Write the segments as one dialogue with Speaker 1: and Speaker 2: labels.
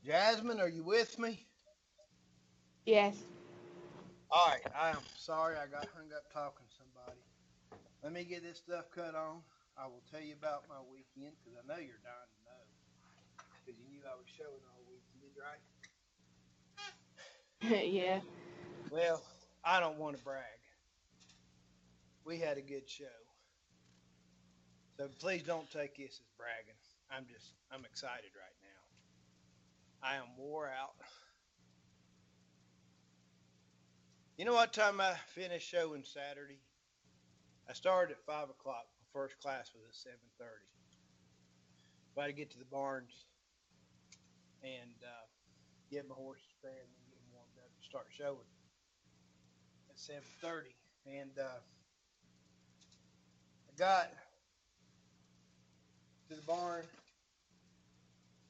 Speaker 1: Jasmine, are you with me?
Speaker 2: Yes.
Speaker 1: All right, I am sorry I got hung up talking to somebody. Let me get this stuff cut on. I will tell you about my weekend because I know you're dying to know because you knew I was showing all weekend, right?
Speaker 2: Yeah.
Speaker 1: Well, I don't want to brag. We had a good show, so please don't take this as bragging. I'm excited right now. I am wore out. You know what time I finished showing Saturday? I started at 5 o'clock. My first class was at 7:30. So I had to get to the barns and get my horses fed and then get them warmed up to start showing at 7:30. And I got to the barn,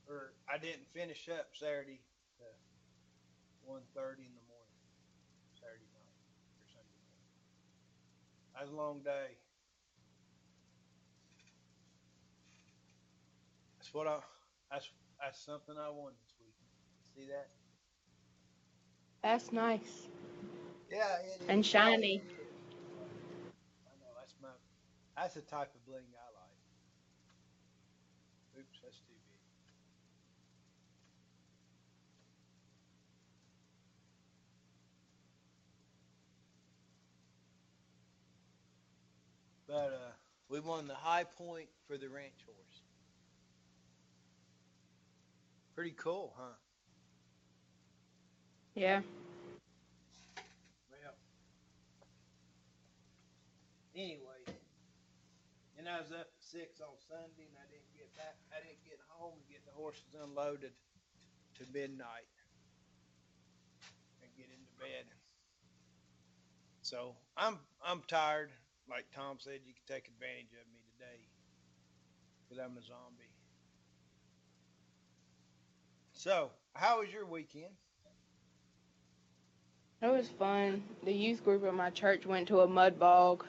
Speaker 1: or I didn't finish up Saturday to 1:30 in the morning, Saturday night or Sunday morning. That was a long day. That's what I. That's that's something I won this weekend. See that?
Speaker 2: That's nice.
Speaker 1: Yeah, it
Speaker 2: And
Speaker 1: is.
Speaker 2: shiny.
Speaker 1: It is. I know. That's my. That's the type of bling I like. Oops, that's too big. But we won the high point for the ranch horse. Pretty cool, huh?
Speaker 2: Yeah.
Speaker 1: Well, anyway, and I was up at 6 on Sunday, and I didn't get back. I didn't get home and get the horses unloaded to midnight and get into bed. So I'm tired. Like Tom said, you can take advantage of me today because I'm a zombie. So, how was your weekend?
Speaker 2: It was fun. The youth group at my church went to a mud bog.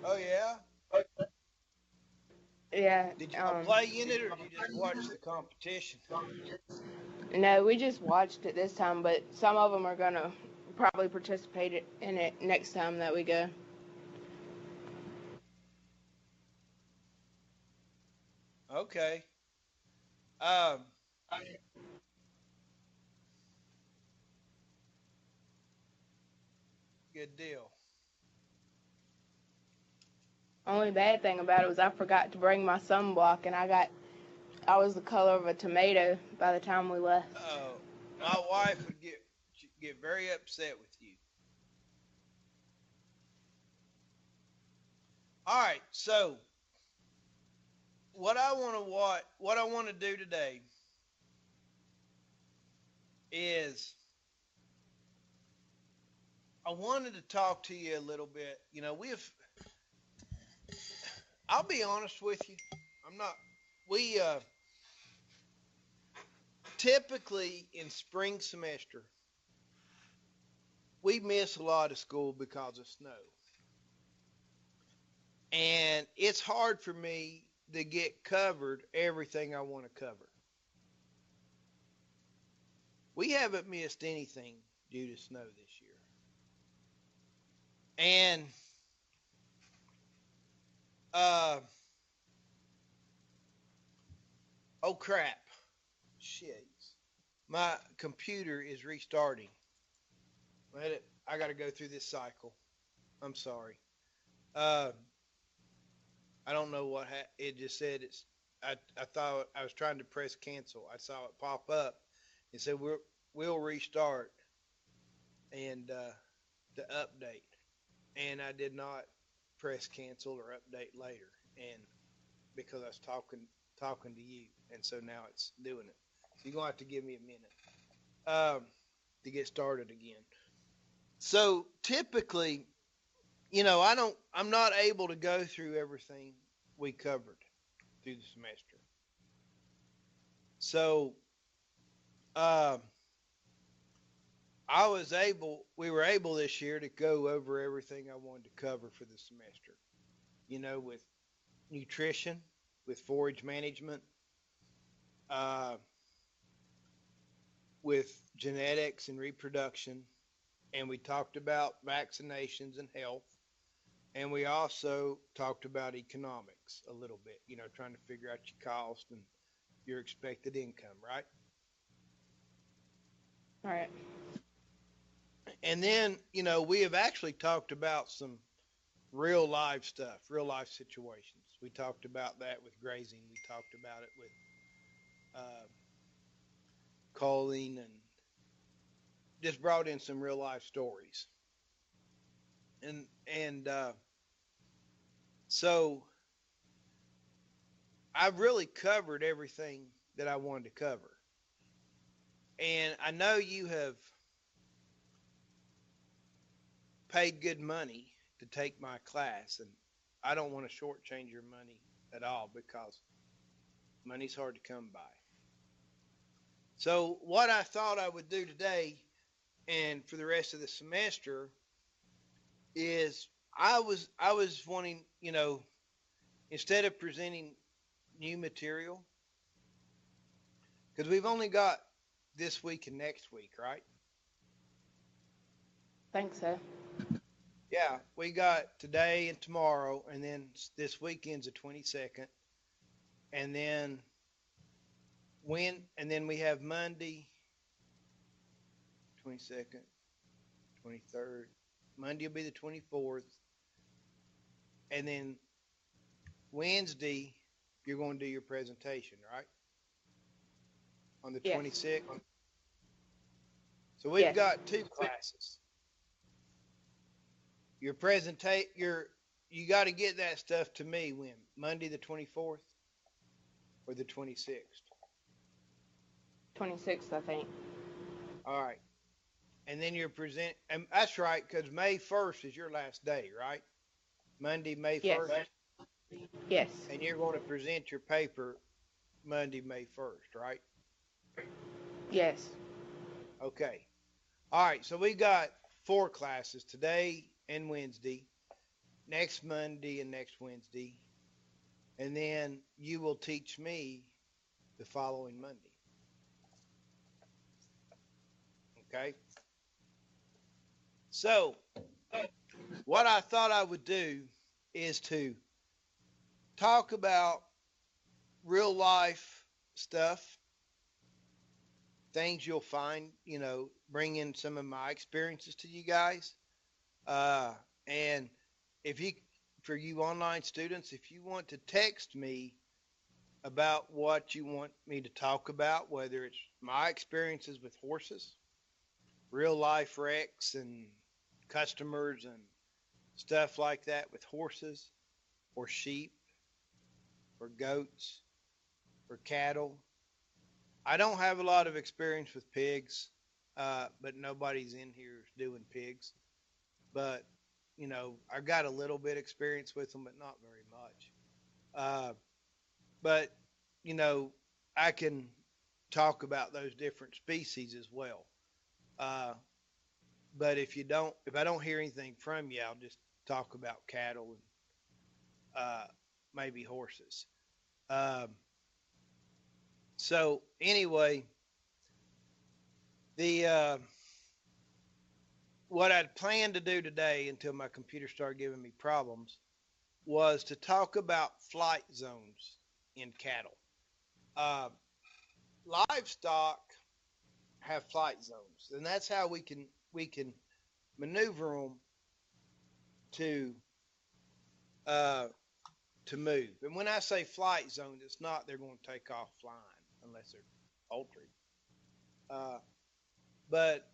Speaker 1: Oh yeah,
Speaker 2: Yeah.
Speaker 1: did y'all play in it or did you just watch the competition?
Speaker 2: No, we just watched it this time, but some of them are gonna probably participate in it next time that we go.
Speaker 1: Okay. Um, good deal.
Speaker 2: Only bad thing about it was I forgot to bring my sunblock, and I was the color of a tomato by the time we left.
Speaker 1: My wife would get very upset with you. All right, so what I want to do today is I wanted to talk to you a little bit. You know, I'll be honest with you. I'm not we typically in spring semester we miss a lot of school because of snow. And it's hard for me to get covered everything I want to cover. We haven't missed anything due to snow this year. And uh oh crap. Shit. My computer is restarting. Let it I got to go through this cycle. I'm sorry. Uh I don't know it just said it's I thought I was trying to press cancel. I saw it pop up. It said we'll restart and to update. And I did not press cancel or update later. And because I was talking to you, and so now it's doing it. So you're gonna have to give me a minute to get started again. So typically, I'm not able to go through everything we covered through the semester. So uh, we were able this year to go over everything I wanted to cover for the semester. With nutrition, with forage management, uh, with genetics and reproduction, and we talked about vaccinations and health, and we also talked about economics a little bit, trying to figure out your cost and your expected income, right?
Speaker 2: All right.
Speaker 1: And then, we have actually talked about some real life stuff, real life situations. We talked about that with grazing. We talked about it with uh, culling and just brought in some real life stories. And so I've really covered everything that I wanted to cover. And I know you have paid good money to take my class, and I don't want to shortchange your money at all because money's hard to come by. So what I thought I would do today and for the rest of the semester is I was wanting, instead of presenting new material, because we've only got this week and next week, right?
Speaker 2: Think so.
Speaker 1: Yeah, we got today and tomorrow, and then this weekend's the 22nd, and then we have Monday, 22nd, 23rd. Monday will be the 24th, and then Wednesday you're going to do your presentation, right? On the
Speaker 2: Yes.
Speaker 1: 26th. So we've
Speaker 2: Yes.
Speaker 1: got two classes. You got to get that stuff to me when? Monday the 24th or the 26th?
Speaker 2: 26th, I think.
Speaker 1: All right. And then and that's right, because May 1st is your last day, right? Monday, May 1st?
Speaker 2: Yes. Yes.
Speaker 1: And you're going to present your paper Monday, May 1st, right?
Speaker 2: Yes.
Speaker 1: Okay. All right. So we got 4 classes today and Wednesday, next Monday and next Wednesday. And then you will teach me the following Monday. Okay. So what I thought I would do is to talk about real life stuff, things you'll find, bring in some of my experiences to you guys. And if you, for you online students, if you want to text me about what you want me to talk about, whether it's my experiences with horses, real life wrecks and customers and stuff like that with horses or sheep or goats or cattle. I don't have a lot of experience with pigs, but nobody's in here is doing pigs. But, I've got a little bit experience with them, but not very much. But, you know, I can talk about those different species as well. Uh, but if I don't hear anything from you, I'll just talk about cattle and maybe horses. Um, so anyway, the what I'd planned to do today until my computer started giving me problems was to talk about flight zones in cattle. Uh, Livestock have flight zones, and that's how we can maneuver them to uh, to move. And when I say flight zone, it's not they're going to take off flying unless they're poultry. Uh, but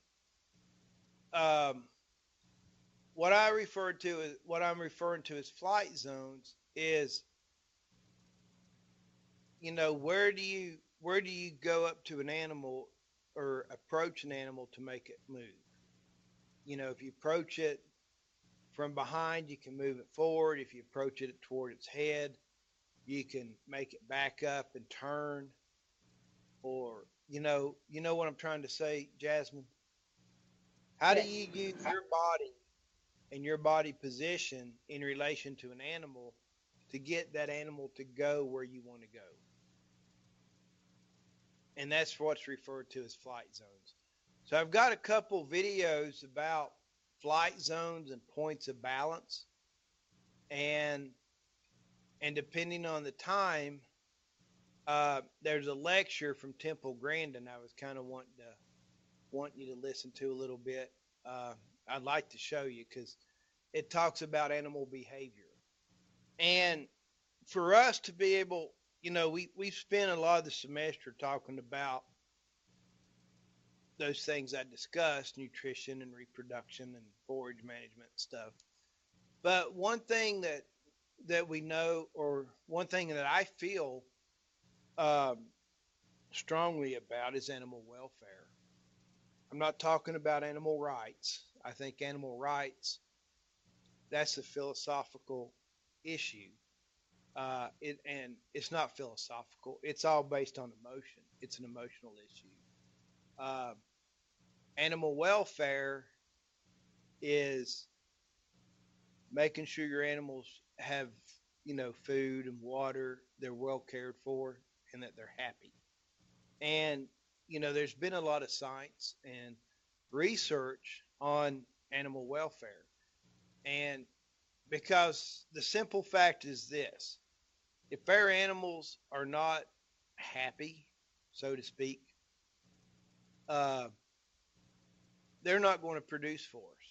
Speaker 1: um, what I'm referring to as flight zones is, where do you go up to an animal or approach an animal to make it move? If you approach it from behind, you can move it forward. If you approach it toward its head, you can make it back up and turn. Or you know what I'm trying to say, Jasmine? How do
Speaker 2: Yes.
Speaker 1: you use your body and your body position in relation to an animal to get that animal to go where you want to go? and that's what's referred to as flight zones. So I've got a couple videos about flight zones and points of balance, and depending on the time, there's a lecture from Temple Grandin I was kind of wanting you to listen to a little bit. Uh, I'd like to show you because it talks about animal behavior, and for us to be able, we spent a lot of the semester talking about those things I discussed, nutrition and reproduction and forage management and stuff. But one thing that we know, or one thing that I feel um, strongly about, is animal welfare. I'm not talking about animal rights. I think animal rights, that's a philosophical issue. And it's not philosophical. It's all based on emotion. It's an emotional issue. Uh, Animal welfare is making sure your animals have, food and water, they're well cared for, and that they're happy. And, there's been a lot of science and research on animal welfare. And because the simple fact is this: if our animals are not happy, so to speak, uh, they're not going to produce for us.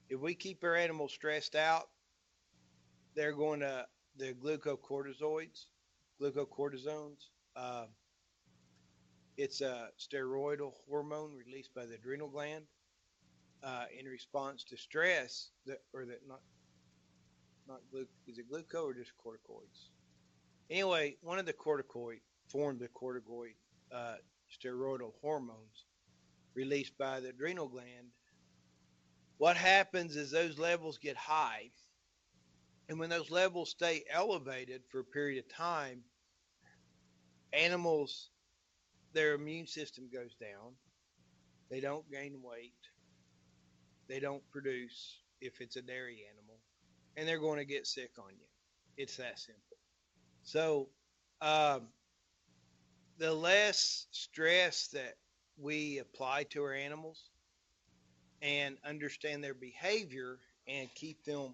Speaker 1: If we keep our animals stressed out, they're going to, the glucocortisones. Uh, it's a steroidal hormone released by the adrenal gland in response to stress. Or that not is it gluco or just corticoids? Anyway, one of the corticoid formed the corticoid uh, steroidal hormones released by the adrenal gland. What happens is those levels get high, and when those levels stay elevated for a period of time, animals, their immune system goes down. They don't gain weight. They don't produce if it's a dairy animal, and they're going to get sick on you. It's that simple. So, um, the less stress that we apply to our animals and understand their behavior and keep them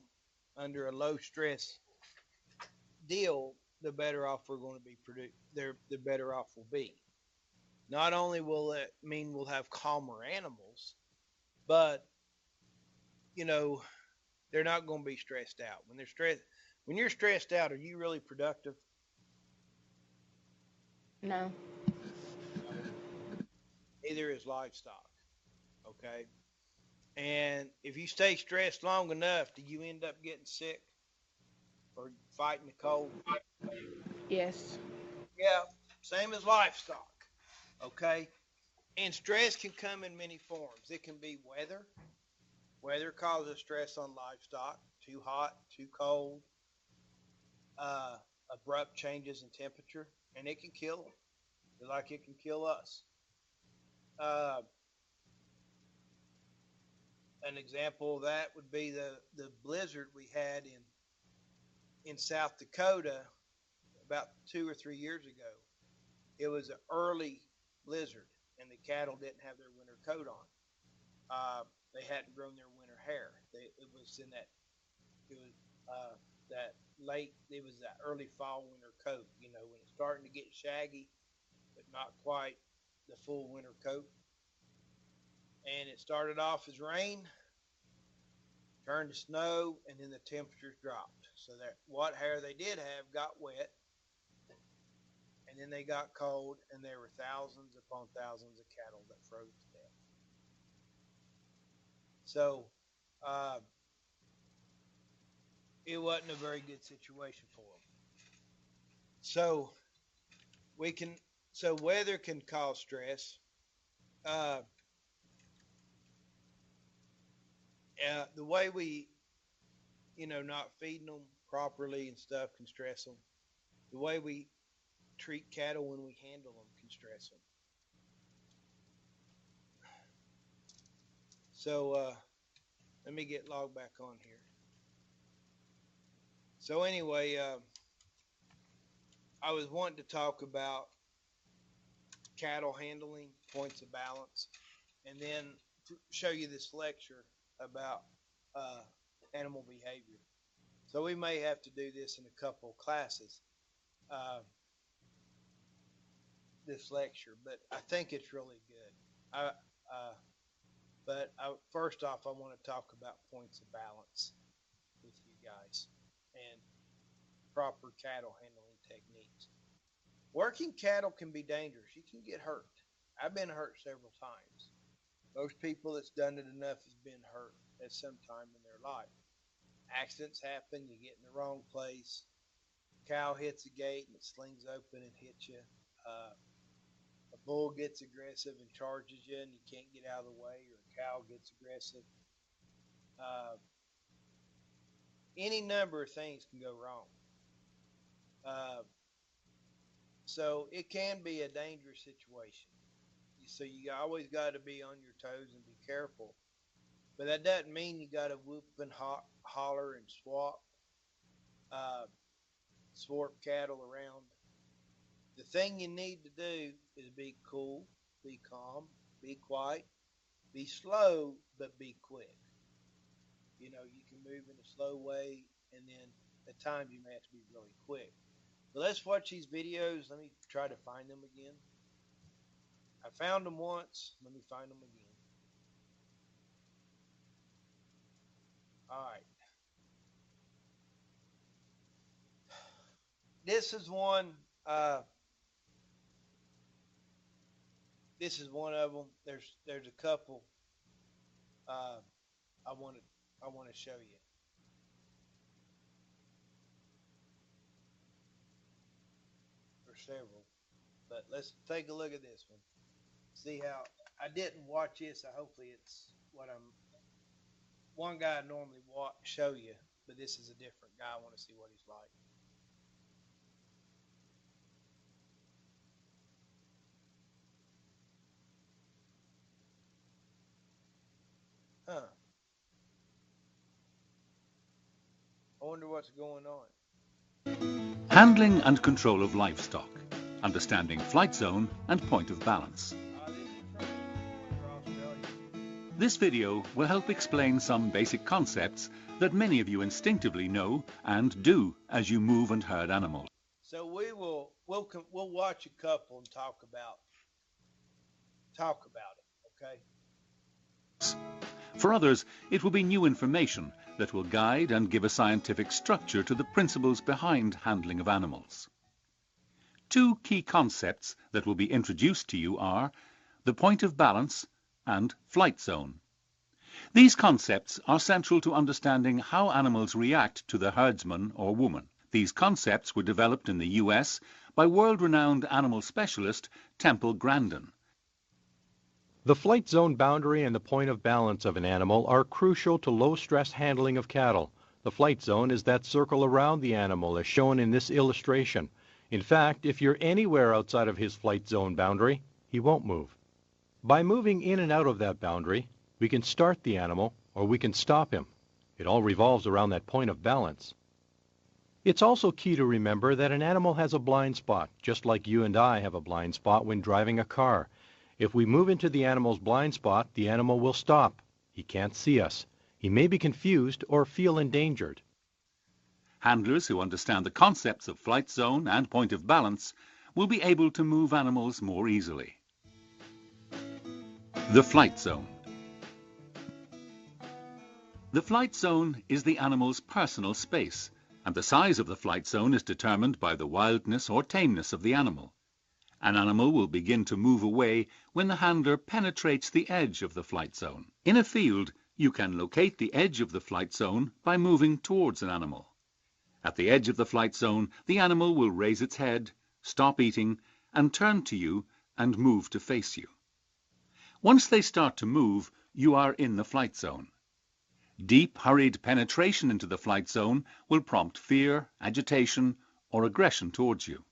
Speaker 1: under a low stress deal, the better off we're going to be. The better off we'll be. Not only will it mean we'll have calmer animals, but you know they're not going to be stressed out. When you're stressed out, are you really productive?
Speaker 2: No.
Speaker 1: Neither is livestock. Okay, and if you stay stressed long enough, do you end up getting sick or fighting the cold?
Speaker 2: Yes.
Speaker 1: Yeah, same as livestock. Okay, and stress can come in many forms. It can be weather. Weather causes stress on livestock. Too hot, too cold, uh, abrupt changes in temperature, and it can kill them, like it can kill us. Uh, an example of that would be the blizzard we had in South Dakota about 2 or 3 years ago. It was an early blizzard, and the cattle didn't have their winter coat on. They hadn't grown their winter hair. It was in that it was that late. It was that early fall winter coat. When it's starting to get shaggy, but not quite the full winter coat. And it started off as rain, turned to snow, and then the temperatures dropped. So that what hair they did have got wet, and then they got cold, and there were thousands upon thousands of cattle that froze to death. So uh, it wasn't a very good situation for them. So we can, so weather can cause stress. Uh, the way we, not feeding them properly and stuff can stress them. The way we treat cattle when we handle them can stress them. So let me get logged back on here. So anyway, I was wanting to talk about cattle handling, points of balance, and then show you this lecture about uh, animal behavior. So we may have to do this in a couple of classes, uh, this lecture, but I think it's really good. First off, I want to talk about points of balance with you guys and proper cattle handling techniques. Working cattle can be dangerous. You can get hurt. I've been hurt several times. Most people that's done it enough has been hurt at some time in their life. Accidents happen. You get in the wrong place. Cow hits a gate and it slings open and hits you. A bull gets aggressive and charges you and you can't get out of the way, or a cow gets aggressive. Uh, any number of things can go wrong. Uh, so it can be a dangerous situation. So you always got to be on your toes and be careful. But that doesn't mean you got to whoop and holler and swap cattle around. The thing you need to do is be cool, be calm, be quiet, be slow, but be quick. You know, you can move in a slow way, and then at times you may have to be really quick. So let's watch these videos. Let me try to find them again. I found them once. Let me find them again. All right. This is one. This is one of them. There's a couple. Uh, I want to show you. There's several, but let's take a look at this one. See how I didn't watch this. So hopefully it's what I'm. One guy I normally show you, but this is a different guy. I want to see what he's like. Huh. I wonder what's going on.
Speaker 3: Handling and control of livestock, understanding flight zone and point of balance. This video will help explain some basic concepts that many of you instinctively know and do as you move and herd animals.
Speaker 1: So we'll watch a couple and talk about it, okay?
Speaker 3: For others, it will be new information that will guide and give a scientific structure to the principles behind handling of animals. Two key concepts that will be introduced to you are the point of balance and flight zone. These concepts are central to understanding how animals react to the herdsman or woman. These concepts were developed in the US by world-renowned animal specialist Temple Grandin.
Speaker 4: The flight zone boundary and the point of balance of an animal are crucial to low-stress handling of cattle. The flight zone is that circle around the animal as shown in this illustration. In fact, if you're anywhere outside of his flight zone boundary, he won't move. By moving in and out of that boundary, we can start the animal or we can stop him. It all revolves around that point of balance. It's also key to remember that an animal has a blind spot, just like you and I have a blind spot when driving a car. If we move into the animal's blind spot, the animal will stop. He can't see us. He may be confused or feel endangered.
Speaker 3: Handlers who understand the concepts of flight zone and point of balance will be able to move animals more easily. The flight zone. The flight zone is the animal's personal space, and the size of the flight zone is determined by the wildness or tameness of the animal. An animal will begin to move away when the handler penetrates the edge of the flight zone. In a field, you can locate the edge of the flight zone by moving towards an animal. At the edge of the flight zone, the animal will raise its head, stop eating, and turn to you and move to face you. Once they start to move, you are in the flight zone. Deep, hurried penetration into the flight zone will prompt fear, agitation, or aggression towards you.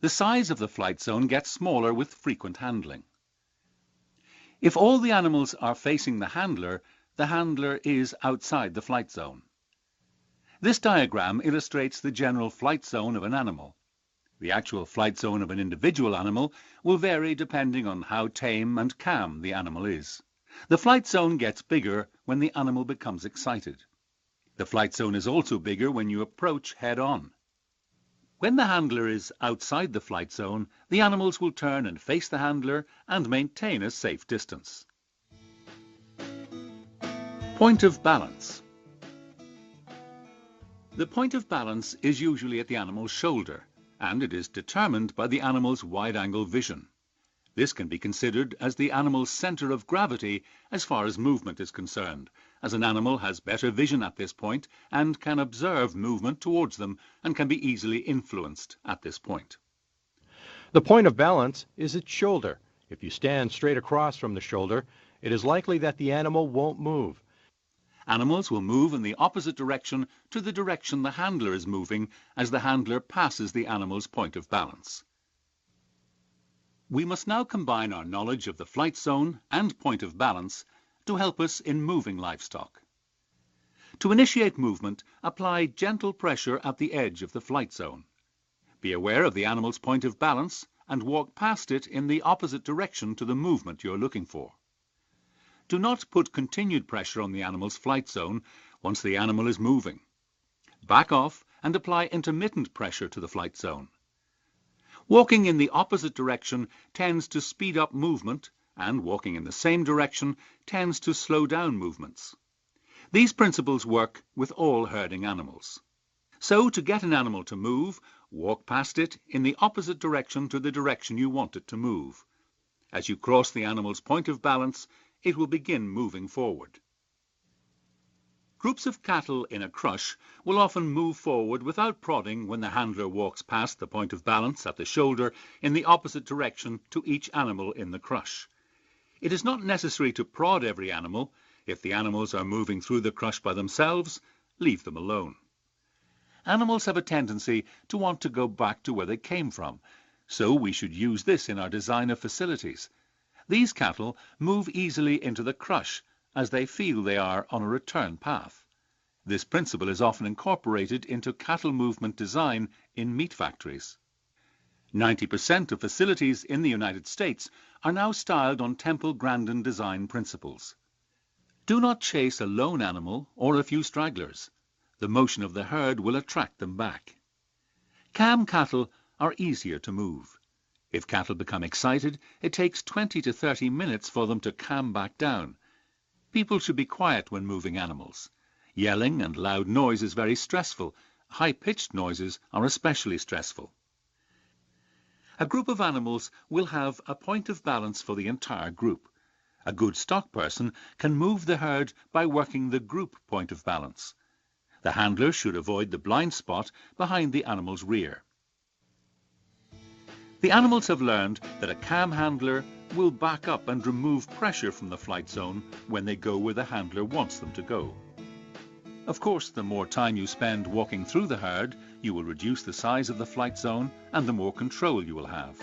Speaker 3: The size of the flight zone gets smaller with frequent handling. If all the animals are facing the handler is outside the flight zone. This diagram illustrates the general flight zone of an animal. The actual flight zone of an individual animal will vary depending on how tame and calm the animal is. The flight zone gets bigger when the animal becomes excited. The flight zone is also bigger when you approach head-on. When the handler is outside the flight zone, the animals will turn and face the handler and maintain a safe distance. Point of balance. The point of balance is usually at the animal's shoulder, and it is determined by the animal's wide-angle vision. This can be considered as the animal's center of gravity as far as movement is concerned, as an animal has better vision at this point and can observe movement towards them and can be easily influenced at this point.
Speaker 4: The point of balance is its shoulder. If you stand straight across from the shoulder, it is likely that the animal won't move.
Speaker 3: Animals will move in the opposite direction to the direction the handler is moving as the handler passes the animal's point of balance. We must now combine our knowledge of the flight zone and point of balance to help us in moving livestock. To initiate movement, apply gentle pressure at the edge of the flight zone. Be aware of the animal's point of balance and walk past it in the opposite direction to the movement you're looking for. Do not put continued pressure on the animal's flight zone once the animal is moving. Back off and apply intermittent pressure to the flight zone. Walking in the opposite direction tends to speed up movement, and walking in the same direction tends to slow down movements. These principles work with all herding animals. So, to get an animal to move, walk past it in the opposite direction to the direction you want it to move. As you cross the animal's point of balance, it will begin moving forward. Groups of cattle in a crush will often move forward without prodding when the handler walks past the point of balance at the shoulder in the opposite direction to each animal in the crush. It is not necessary to prod every animal. If the animals are moving through the crush by themselves, leave them alone. Animals have a tendency to want to go back to where they came from, so we should use this in our design of facilities. These cattle move easily into the crush as they feel they are on a return path. This principle is often incorporated into cattle movement design in meat factories. 90% of facilities in the United States are now styled on Temple-Grandin design principles. Do not chase a lone animal or a few stragglers. The motion of the herd will attract them back. Calm cattle are easier to move. If cattle become excited, it takes 20 to 30 minutes for them to calm back down. People should be quiet when moving animals. Yelling and loud noise is very stressful. High-pitched noises are especially stressful. A group of animals will have a point of balance for the entire group. A good stock person can move the herd by working the group point of balance. The handler should avoid the blind spot behind the animal's rear. The animals have learned that a calm handler will back up and remove pressure from the flight zone when they go where the handler wants them to go. Of course, the more time you spend walking through the herd, you will reduce the size of the flight zone and the more control you will have.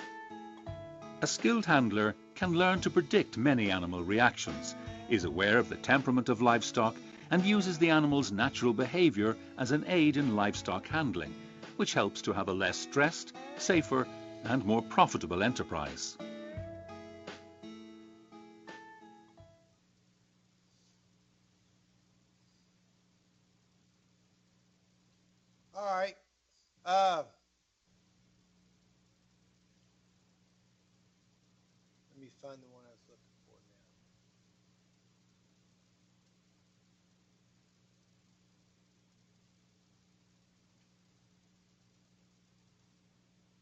Speaker 3: A skilled handler can learn to predict many animal reactions, is aware of the temperament of livestock, and uses the animal's natural behavior as an aid in livestock handling, which helps to have a less stressed, safer, and more profitable enterprise.
Speaker 1: All right. Let me find the one I was looking for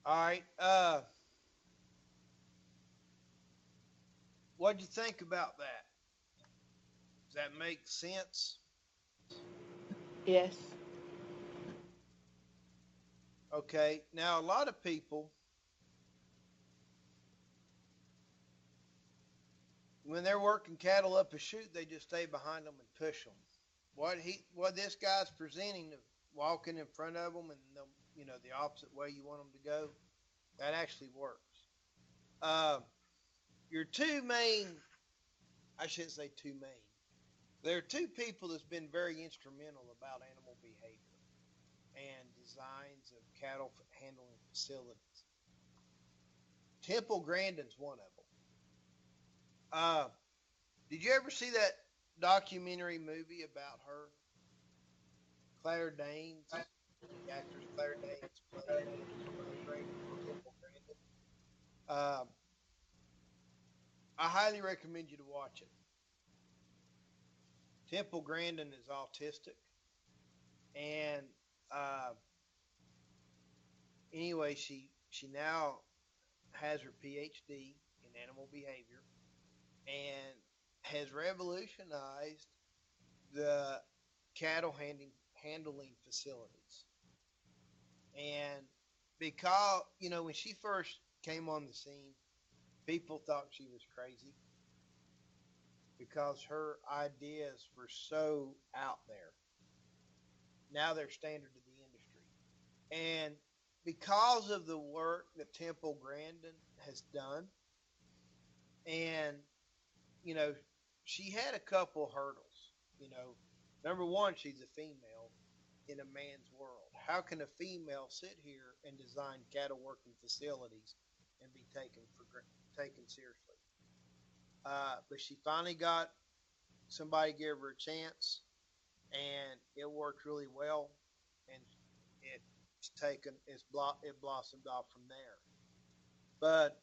Speaker 1: now. All right. What'd you think about that? Does that make sense?
Speaker 2: Yes.
Speaker 1: Okay. Now, a lot of people, when they're working cattle up a chute, they just stay behind them and push them. What this guy's presenting, walking in front of them and the opposite way you want them to go, that actually works. Your two main, I shouldn't say two main. There are two people that's been very instrumental about animal behavior and designs of cattle handling facilities. Temple Grandin's one of them. Did you ever see that documentary movie about her? Claire Danes, the actress Claire Danes played Temple Grandin. I highly recommend you to watch it. Temple Grandin is autistic, and uh, anyway, she now has her PhD in animal behavior and has revolutionized the cattle handling facilities. And because, when she first came on the scene, people thought she was crazy because her ideas were so out there. Now they're standard of the industry. And because of the work that Temple Grandin has done, and, you know, she had a couple hurdles. Number one, she's a female in a man's world. How can a female sit here and design cattle working facilities and be taken seriously? But she finally got somebody give her a chance, and it worked really well, and it blossomed off from there. But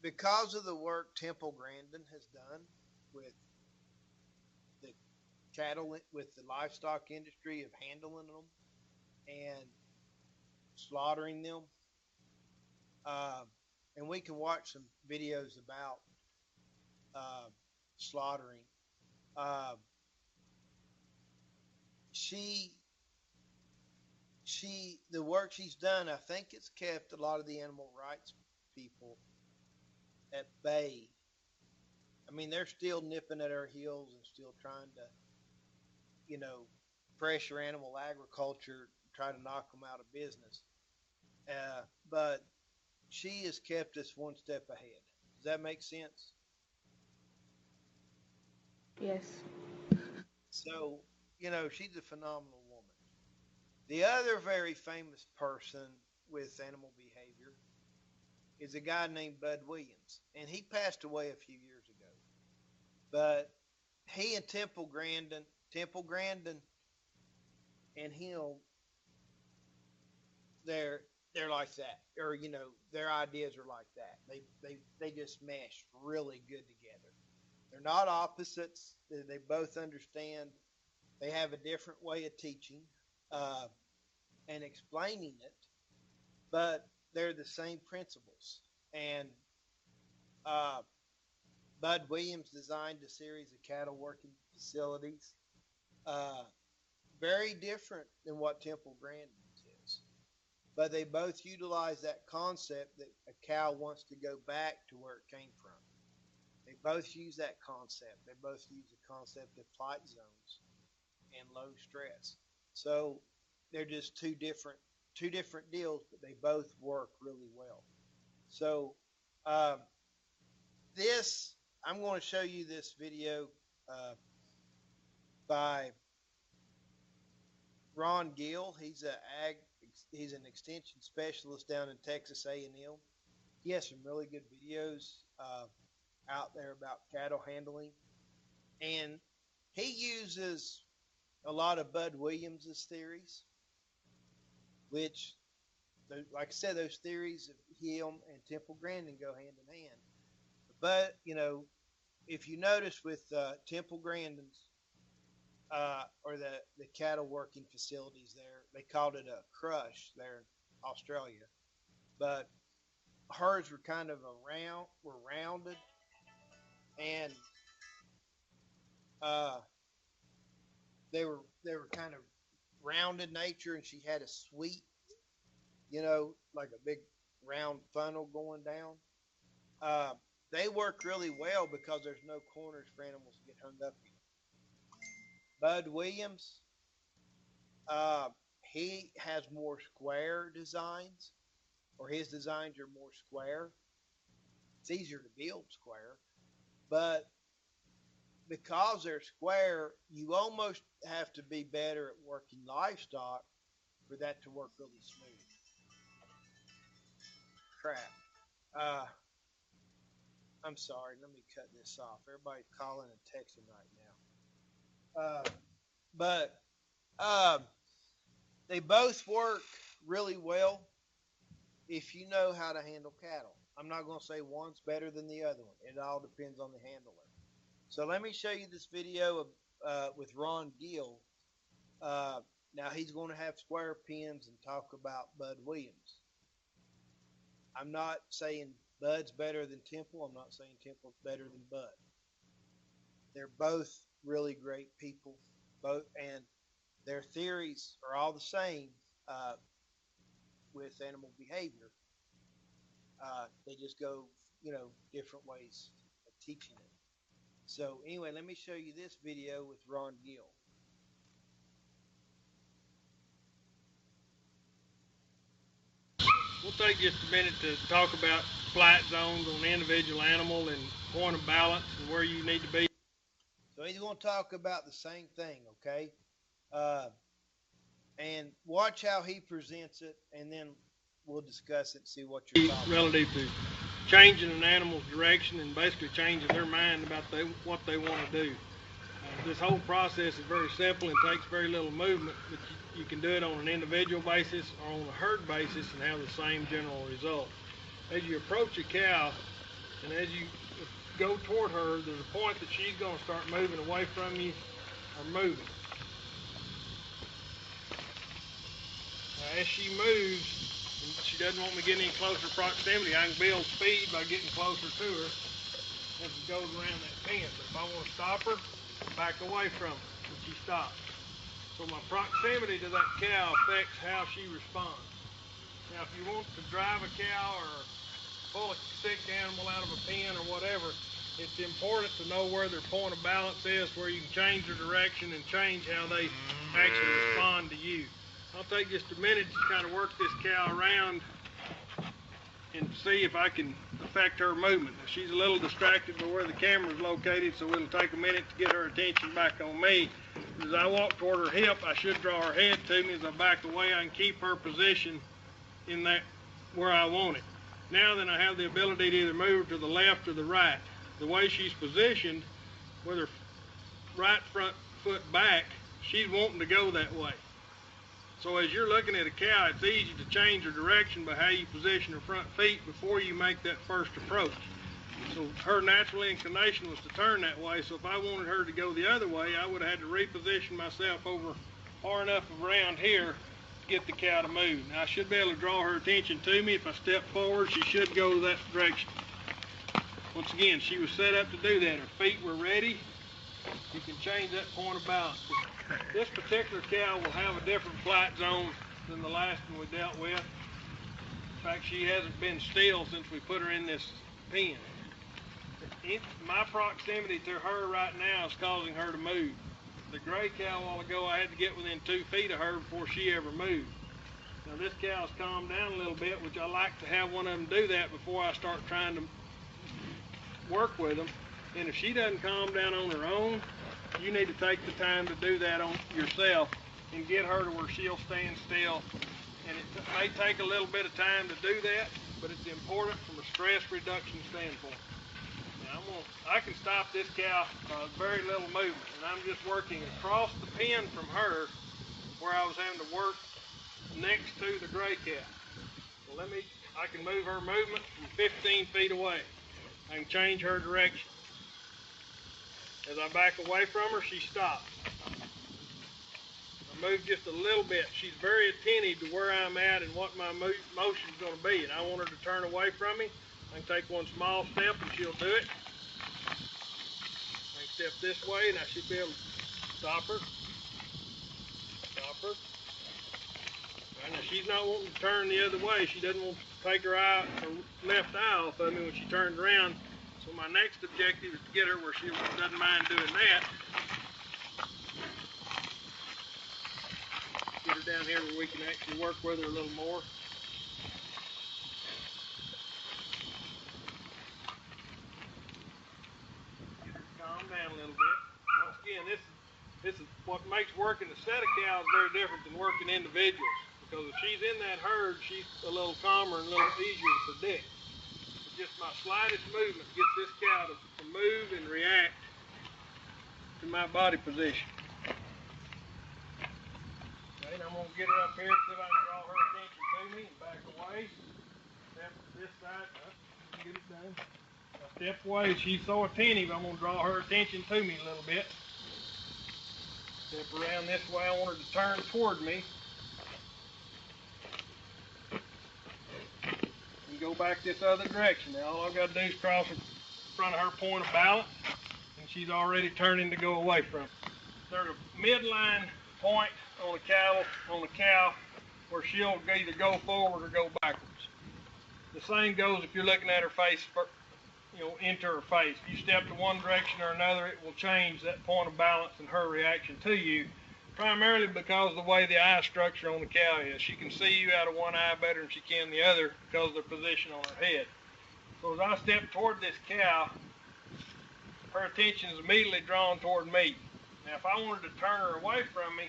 Speaker 1: because of the work Temple Grandin has done with the cattle, with the livestock industry of handling them and slaughtering them, uh, and we can watch some videos about uh, slaughtering. Uh, she the work she's done, I think it's kept a lot of the animal rights people at bay. I mean, they're still nipping at our heels and still trying to, pressure animal agriculture, try to knock them out of business. But she has kept us one step ahead. Does that make sense?
Speaker 2: Yes.
Speaker 1: So, she's a phenomenal woman. The other very famous person with animal behavior is a guy named Bud Williams, and he passed away a few years ago. But he and Temple Grandin and him, they're like that, or their ideas are like that. They just mesh really good together. They're not opposites. They both understand. They have a different way of teaching uh, and explaining it, but they're the same principles. And uh, Bud Williams designed a series of cattle working facilities, uh, very different than what Temple Grandin's is. But they both utilize that concept that a cow wants to go back to where it came from. They both use that concept. They both use the concept of flight zones and low stress. So they're just two different deals, but they both work really well. So um, this I'm going to show you this video uh, by Ron Gill. He's an extension specialist down in Texas A&M. He has some really good videos out there about cattle handling, and he uses a lot of Bud Williams's theories, which, like I said, those theories of him and Temple Grandin go hand in hand. But if you notice with Temple Grandin's or the cattle working facilities there, they called it a crush there in Australia, but hers were kind of rounded, and uh, they were kind of rounded nature, and she had a sweep, like a big round funnel going down. Uh, they work really well because there's no corners for animals to get hung up in. Bud Williams, uh, he has more square designs, or his designs are more square. It's easier to build square, but because they're square, you almost have to be better at working livestock for that to work really smooth. crap. I'm sorry. Let me cut this off. Everybody's calling and texting right now. But they both work really well if you know how to handle cattle. I'm not going to say one's better than the other one. It all depends on the handler. So let me show you this video with Ron Gill. Now he's going to have square pins and talk about Bud Williams. I'm not saying Bud's better than Temple. I'm not saying Temple's better than Bud. They're both really great people, both, and their theories are all the same with animal behavior. They just go, different ways of teaching it. So anyway, let me show you this video with Ron Gill.
Speaker 5: We'll take just a minute to talk about flight zones on the individual animal and point of balance and where you need to be.
Speaker 1: So he's going to talk about the same thing, okay? And watch how he presents it, and then we'll discuss it and see what you're talking about.
Speaker 5: Relative to changing an animal's direction and basically changing their mind about what they want to do. This whole process is very simple and takes very little movement, but you can do it on an individual basis or on a herd basis and have the same general result. As you approach a cow and as you go toward her, there's a point that she's going to start moving away from you or moving. As she moves, and she doesn't want me getting any closer proximity, I can build speed by getting closer to her as it goes around that pen. But if I want to stop her, back away from her when she stops. So my proximity to that cow affects how she responds. Now if you want to drive a cow or pull a sick animal out of a pen or whatever, it's important to know where their point of balance is, where you can change their direction and change how they actually respond to you. I'll take just a minute to kind of work this cow around and see if I can affect her movement. Now, she's a little distracted by where the camera is located, so it'll take a minute to get her attention back on me. As I walk toward her hip, I should draw her head to me. As I back away, I can keep her position in that where I want it. Now then, I have the ability to either move her to the left or the right. The way she's positioned, with her right front foot back, she's wanting to go that way. So as you're looking at a cow, it's easy to change her direction by how you position her front feet before you make that first approach. So her natural inclination was to turn that way, so if I wanted her to go the other way, I would have had to reposition myself over far enough around here to get the cow to move. Now I should be able to draw her attention to me. If I step forward, she should go that direction. Once again, she was set up to do that. Her feet were ready. You can change that point of balance. This particular cow will have a different flight zone than the last one we dealt with. In fact, she hasn't been still since we put her in this pen. My proximity to her right now is causing her to move. The gray cow a while ago, I had to get within 2 feet of her before she ever moved. Now this cow's calmed down a little bit, which I like to have one of them do that before I start trying to work with them. And if she doesn't calm down on her own, you need to take the time to do that on yourself and get her to where she'll stand still. And it may take a little bit of time to do that, but it's important from a stress reduction standpoint. Now I can stop this cow by very little movement, and I'm just working across the pen from her where I was having to work next to the gray cow. So I can move her movement from 15 feet away. I can change her direction. As I back away from her, she stops. I move just a little bit. She's very attentive to where I'm at and what my motion is going to be. And I want her to turn away from me. I can take one small step and she'll do it. I can step this way and I should be able to stop her. Stop her. Right, now she's not wanting to turn the other way. She doesn't want to take her left eye off of me when she turns around. So my next objective is to get her where she doesn't mind doing that. Get her down here where we can actually work with her a little more. Get her to calm down a little bit. Once again, this is what makes working a set of cows very different than working individuals. because if she's in that herd, she's a little calmer and a little easier to predict. But just my slightest movement gets this cow to move and react to my body position. Okay, and I'm going to get her up here, see if I can draw her attention to me and back away. Step to this side. Get it done. I step away. She's so attentive, I'm going to draw her attention to me a little bit. Step around this way. I want her to turn toward me. And go back this other direction. Now all I've got to do is cross in front of her point of balance, and she's already turning to go away from it. There's a midline point on a cow where she'll either go forward or go backwards. The same goes if you're looking at her face, into her face. If you step to one direction or another, it will change that point of balance and her reaction to you, primarily because of the way the eye structure on the cow is. She can see you out of one eye better than she can the other because of the position on her head. So as I step toward this cow, her attention is immediately drawn toward me. Now if I wanted to turn her away from me,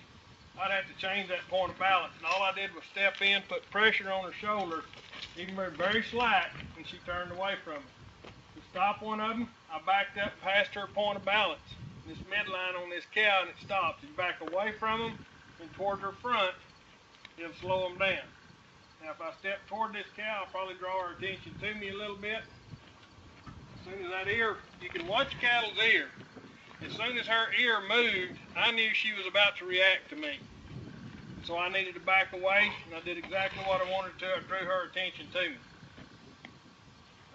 Speaker 5: I'd have to change that point of balance. And all I did was step in, put pressure on her shoulder, even very slight, and she turned away from me. To stop one of them, I backed up past her point of balance. This midline on this cow, and it stops. You back away from them and toward her front, it'll slow them down. Now if I step toward this cow, I'll probably draw her attention to me a little bit. As soon as that ear, you can watch cattle's ear. As soon as her ear moved, I knew she was about to react to me. So I needed to back away, and I did exactly what I wanted to. I drew her attention to me.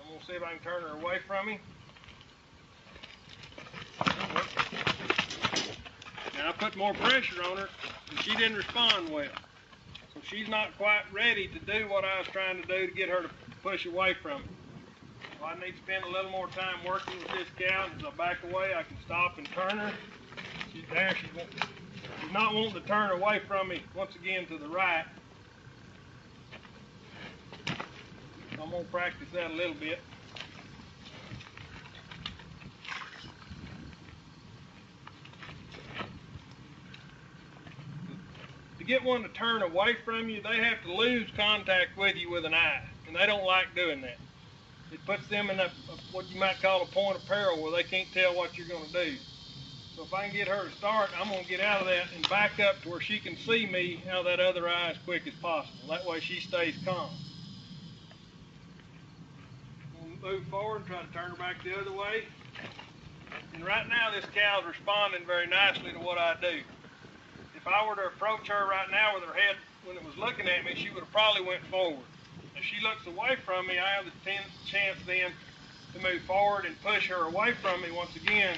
Speaker 5: I'm going to see if I can turn her away from me. Now I put more pressure on her, and she didn't respond well. So she's not quite ready to do what I was trying to do to get her to push away from me. So I need to spend a little more time working with this cow. As I back away, I can stop and turn her. She's there. She's not wanting to turn away from me once again to the right. I'm going to practice that a little bit. To get one to turn away from you, they have to lose contact with you with an eye, and they don't like doing that. It puts them in what you might call a point of peril where they can't tell what you're going to do. So if I can get her to start, I'm going to get out of that and back up to where she can see me out of that other eye as quick as possible. That way she stays calm. I'm going to move forward and try to turn her back the other way. And right now this cow's responding very nicely to what I do. If I were to approach her right now with her head, when it was looking at me, she would have probably went forward. If she looks away from me, I have the chance then to move forward and push her away from me once again,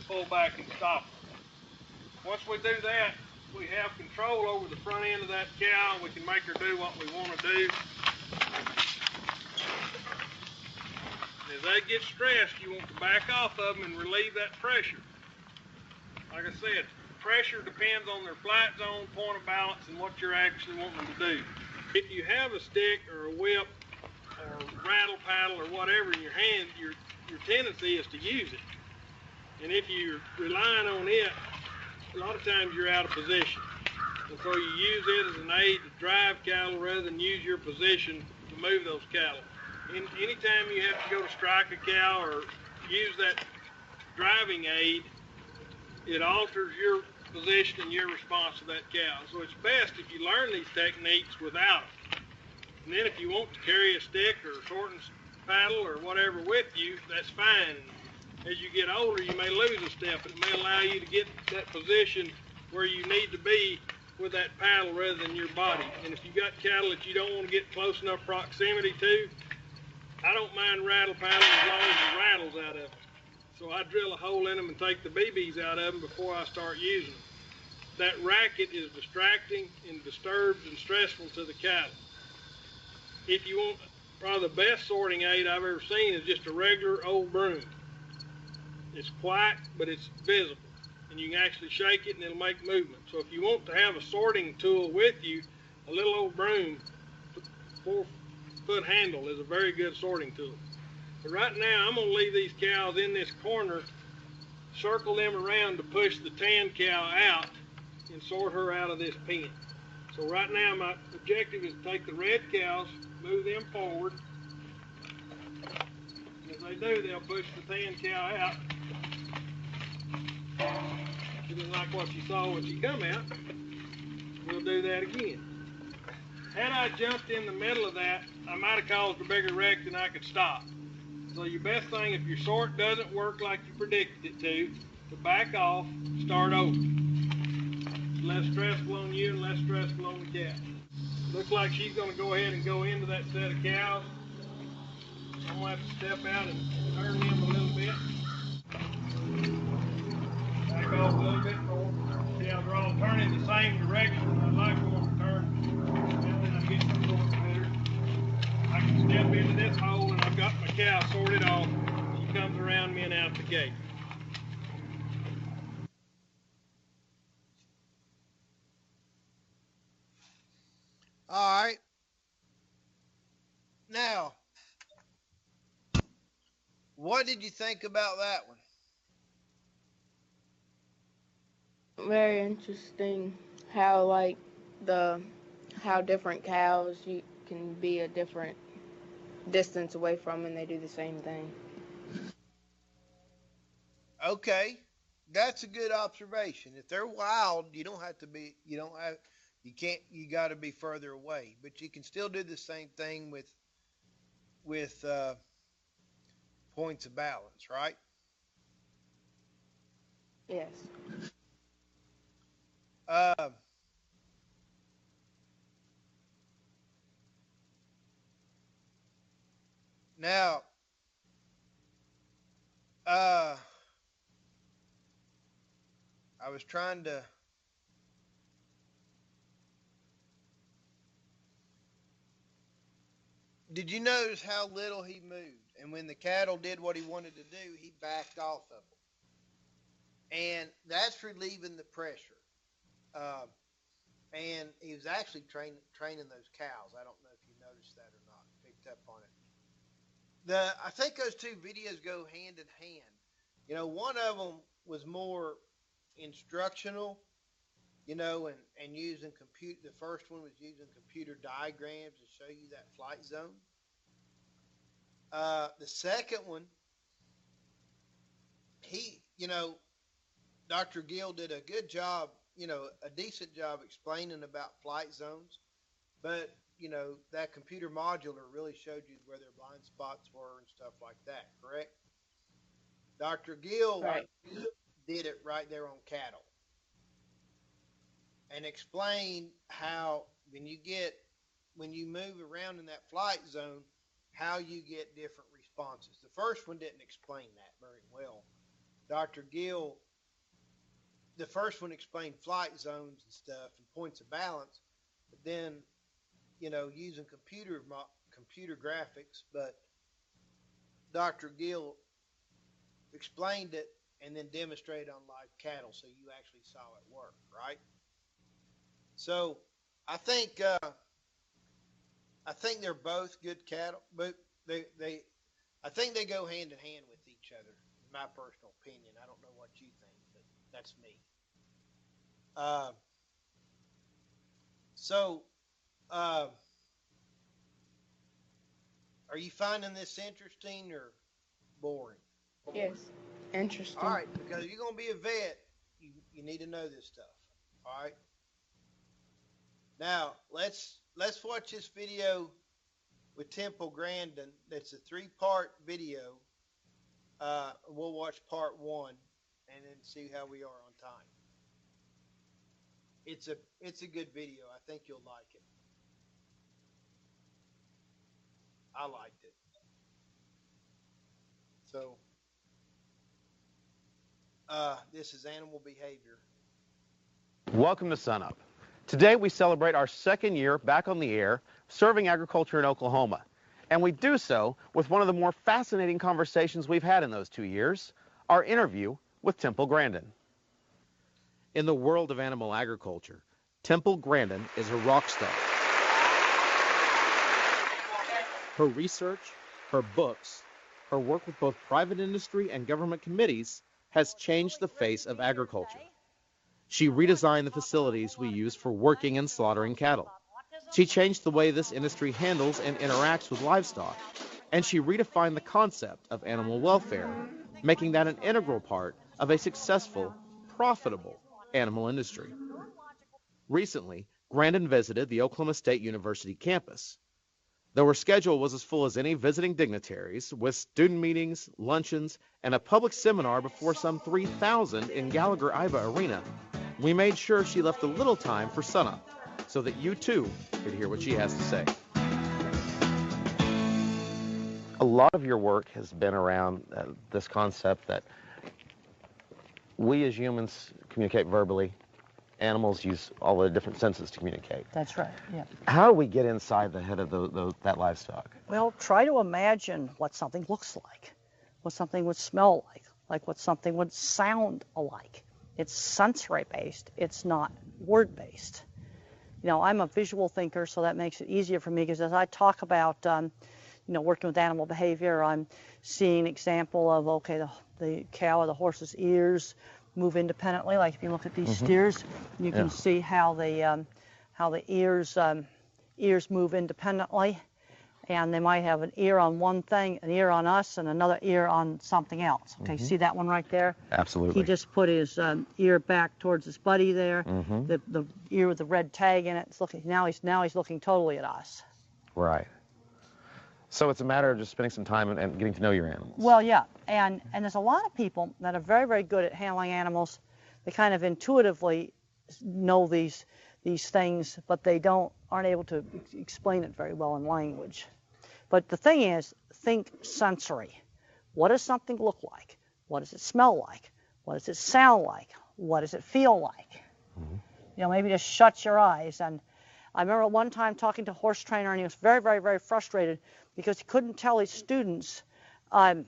Speaker 5: pull back and stop her. Once we do that, we have control over the front end of that cow. We can make her do what we want to do. As they get stressed, you want to back off of them and relieve that pressure. Like I said, pressure depends on their flight zone, point of balance, and what you're actually wanting them to do. If you have a stick or a whip or rattle paddle or whatever in your hand, your tendency is to use it. And if you're relying on it, a lot of times you're out of position. And so you use it as an aid to drive cattle rather than use your position to move those cattle. Anytime you have to go to strike a cow or use that driving aid, it alters your position and your response to that cow. So it's best if you learn these techniques without them. And then if you want to carry a stick or a sorting paddle or whatever with you, that's fine. As you get older, you may lose a step. It may allow you to get that position where you need to be with that paddle rather than your body. And if you've got cattle that you don't want to get close enough proximity to, I don't mind rattle paddling as long as it rattles out of them. So I drill a hole in them and take the BBs out of them before I start using them. That racket is distracting and disturbs and stressful to the cattle. If you want, probably the best sorting aid I've ever seen is just a regular old broom. It's quiet, but it's visible. And you can actually shake it and it'll make movement. So if you want to have a sorting tool with you, a little old broom, 4-foot handle, is a very good sorting tool. But right now, I'm going to leave these cows in this corner, circle them around to push the tan cow out and sort her out of this pen. So right now my objective is to take the red cows, move them forward. And if they do, they'll push the tan cow out. If you didn't like what you saw when she come out, we'll do that again. Had I jumped in the middle of that, I might have caused a bigger wreck than I could stop. So your best thing, if your sort doesn't work like you predicted it to back off, start over. It's less stressful on you and less stressful on the cow. Looks like she's going to go ahead and go into that set of cows. I'm going to have to step out and turn them a little bit. Back off a little bit more. Cows are all turning the same direction. I'd like for them to turn. Well, then I get some sort better. I can step into this hole and I've got my cow sorted off. She comes around me and out the gate.
Speaker 1: All right. Now, what did you think about that one?
Speaker 2: Very interesting how how different cows you can be a different distance away from and they do the same thing.
Speaker 1: Okay, that's a good observation. If they're wild, you got to be further away, but you can still do the same thing with points of balance, right?
Speaker 2: Yes.
Speaker 1: Now, I was trying to. Did you notice how little he moved? And when the cattle did what he wanted to do, he backed off of them. And that's relieving the pressure. And he was actually training those cows. I don't know if you noticed that or not, picked up on it. I think those two videos go hand in hand. You know, one of them was more instructional, you know, and using compute. The first one was using computer diagrams to show you that flight zone. The second one, Dr. Gill did a good job, a decent job explaining about flight zones, but, that computer modular really showed you where their blind spots were and stuff like that, correct? Dr. Gill
Speaker 2: Right.
Speaker 1: did it right there on cattle and explained how when you move around in that flight zone, how you get different responses. The first one didn't explain that very well. Dr. Gill, the first one explained flight zones and stuff and points of balance, but then, using computer graphics, but Dr. Gill explained it and then demonstrated on live cattle, so you actually saw it work, right? So I think they're both good cattle, but I think they go hand in hand with each other. In my personal opinion, I don't know what you think, but that's me. Are you finding this interesting or boring?
Speaker 2: Yes. Interesting.
Speaker 1: All right, because if you're going to be a vet, you need to know this stuff. All right. Now let's watch this video with Temple Grandin. That's a 3-part video. We'll watch part 1 and then see how we are on time. It's a good video. I think you'll like it. I liked it. So this is animal behavior.
Speaker 6: Welcome to Sunup. Today we celebrate our 2nd year back on the air serving agriculture in Oklahoma. And we do so with one of the more fascinating conversations we've had in those 2 years, our interview with Temple Grandin.
Speaker 7: In the world of animal agriculture, Temple Grandin is a rock star. Her research, her books, her work with both private industry and government committees has changed the face of agriculture. She redesigned the facilities we use for working and slaughtering cattle. She changed the way this industry handles and interacts with livestock, and she redefined the concept of animal welfare, making that an integral part of a successful, profitable animal industry. Recently, Grandin visited the Oklahoma State University campus. Though her schedule was as full as any visiting dignitaries, with student meetings, luncheons, and a public seminar before some 3,000 in Gallagher-Iba Arena, we made sure she left a little time for sunup, so that you too could hear what she has to say.
Speaker 6: A lot of your work has been around this concept that we as humans communicate verbally. Animals use all the different senses to communicate.
Speaker 8: That's right, yeah.
Speaker 6: How do we get inside the head of that livestock?
Speaker 8: Well, try to imagine what something looks like, what something would smell like what something would sound alike. It's sensory-based, it's not word-based. You know, I'm a visual thinker, so that makes it easier for me, because as I talk about, you know, working with animal behavior, I'm seeing an example of, okay, the cow or the horse's ears move independently. Like if you look at these steers, you can see how the ears move independently, and they might have an ear on one thing, an ear on us, and another ear on something else. Okay, see that one right there?
Speaker 6: Absolutely.
Speaker 8: He just put his ear back towards his buddy there. The ear with the red tag in it. It's looking now. He's looking totally at us.
Speaker 6: Right. So it's a matter of just spending some time and getting to know your animals.
Speaker 8: Well, yeah, and there's a lot of people that are very, very good at handling animals. They kind of intuitively know these things, but they aren't able to explain it very well in language. But the thing is, think sensory. What does something look like? What does it smell like? What does it sound like? What does it feel like? You know, maybe just shut your eyes. And I remember one time talking to a horse trainer, and he was very, very, very frustrated because he couldn't tell his students how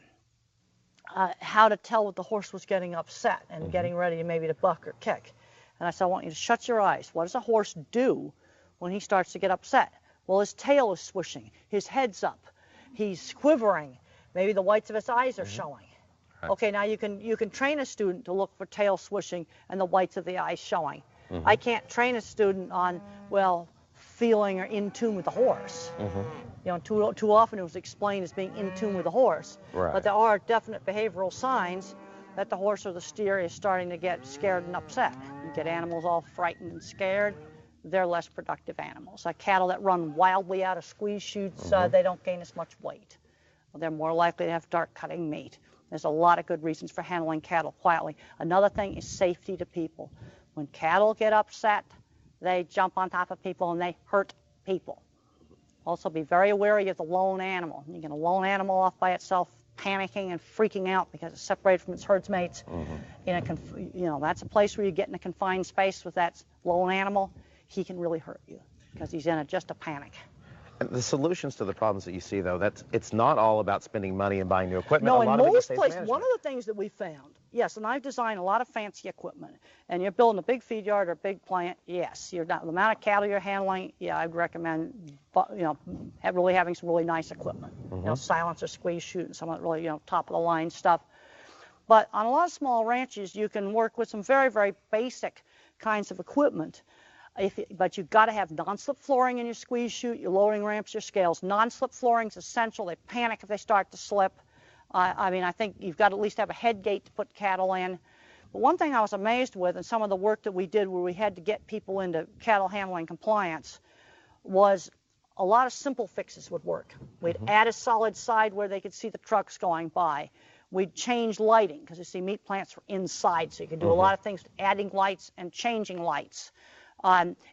Speaker 8: to tell what the horse was getting upset and getting ready maybe to buck or kick. And I said, I want you to shut your eyes. What does a horse do when he starts to get upset? Well, his tail is swishing, his head's up, he's quivering, maybe the whites of his eyes are showing. Right. Okay, now you can train a student to look for tail swishing and the whites of the eyes showing. I can't train a student on, well, feeling or in tune with the horse. You know, too often it was explained as being in tune with the horse. Right. But there are definite behavioral signs that the horse or the steer is starting to get scared and upset. You get animals all frightened and scared, they're less productive animals. Like cattle that run wildly out of squeeze chutes, they don't gain as much weight. Well, they're more likely to have dark cutting meat. There's a lot of good reasons for handling cattle quietly. Another thing is safety to people. When cattle get upset, they jump on top of people and they hurt people. Also be very wary of the lone animal. You get a lone animal off by itself panicking and freaking out because it's separated from its herdsmates. You know, that's a place where you get in a confined space with that lone animal. He can really hurt you because he's in just a panic.
Speaker 6: And the solutions to the problems that you see, though, it's not all about spending money and buying new equipment.
Speaker 8: No, in most places, one of the things that we found, yes, and I've designed a lot of fancy equipment, and you're building a big feed yard or a big plant, yes, the amount of cattle you're handling, yeah, I'd recommend, you know, really having some really nice equipment. You know, silencer, squeeze chute, and some of the really, you know, top of the line stuff. But on a lot of small ranches, you can work with some very, very basic kinds of equipment. But you've got to have non-slip flooring in your squeeze chute, your loading ramps, your scales. Non-slip flooring is essential. They panic if they start to slip. I mean, I think you've got to at least have a head gate to put cattle in. But one thing I was amazed with in some of the work that we did where we had to get people into cattle handling compliance was a lot of simple fixes would work. We'd add a solid side where they could see the trucks going by. We'd change lighting because you see meat plants were inside, so you could do a lot of things, adding lights and changing lights.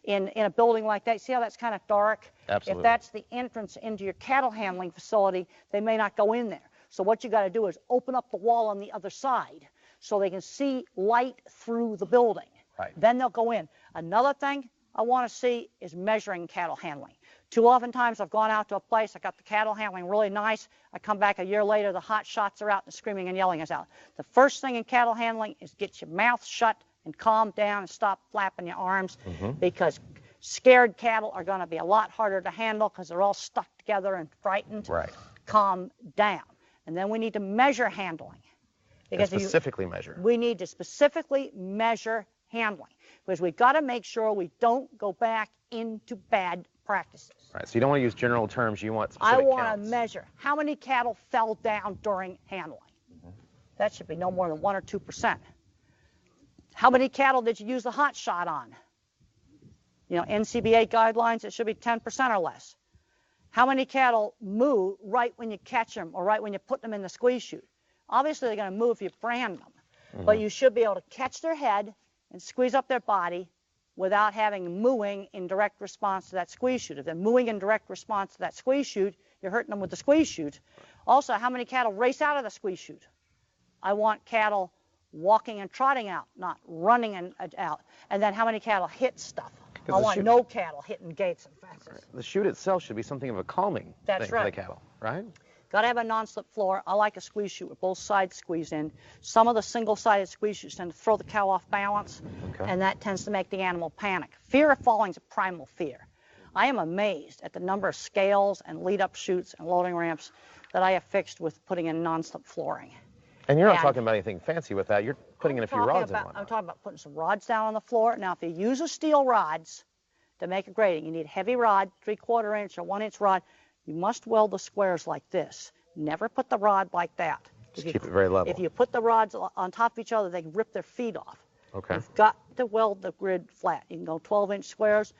Speaker 8: In a building like that, see how that's kind of dark?
Speaker 6: Absolutely.
Speaker 8: If that's the entrance into your cattle handling facility, they may not go in there. So what you got to do is open up the wall on the other side so they can see light through the building.
Speaker 6: Right.
Speaker 8: Then they'll go in. Another thing I want to see is measuring cattle handling. Too often times I've gone out to a place, I got the cattle handling really nice. I come back a year later, the hot shots are out and screaming and yelling us out. The first thing in cattle handling is get your mouth shut and calm down and stop flapping your arms because scared cattle are going to be a lot harder to handle because they're all stuck together and frightened.
Speaker 6: Right.
Speaker 8: Calm down. And then we need to measure handling.
Speaker 6: Because specifically measure.
Speaker 8: We need to specifically measure handling, because we've got to make sure we don't go back into bad practices.
Speaker 6: Right, so you don't want to use general terms, you want
Speaker 8: I
Speaker 6: specific
Speaker 8: want
Speaker 6: counts.
Speaker 8: to measure how many cattle fell down during handling. That should be no more than 1 or 2%. How many cattle did you use the hot shot on? You know, NCBA guidelines, it should be 10% or less. How many cattle moo right when you catch them or right when you put them in the squeeze chute? Obviously, they're going to moo if you brand them, but you should be able to catch their head and squeeze up their body without having mooing in direct response to that squeeze chute. If they're mooing in direct response to that squeeze chute, you're hurting them with the squeeze chute. Also, how many cattle race out of the squeeze chute? I want cattle walking and trotting out, not running and out. And then how many cattle hit stuff? I want no cattle hitting gates and fences.
Speaker 6: The chute itself should be something of a calming thing for the cattle, right?
Speaker 8: Got to have a non-slip floor. I like a squeeze chute with both sides squeezed in. Some of the single-sided squeeze chutes tend to throw the cow off balance, and that tends to make the animal panic. Fear of falling is a primal fear. I am amazed at the number of scales and lead-up chutes and loading ramps that I have fixed with putting in non-slip flooring.
Speaker 6: And you're not talking about anything fancy with that. You're putting in a few rods in one.
Speaker 8: I'm talking about putting some rods down on the floor. Now, if you use a steel rods to make a grating, you need a heavy rod, 3/4 inch or 1 inch rod. You must weld the squares like this. Never put the rod like that.
Speaker 6: Just keep it very level.
Speaker 8: If you put the rods on top of each other, they can rip their feet off.
Speaker 6: Okay.
Speaker 8: You've got to weld the grid flat. You can go 12-inch squares.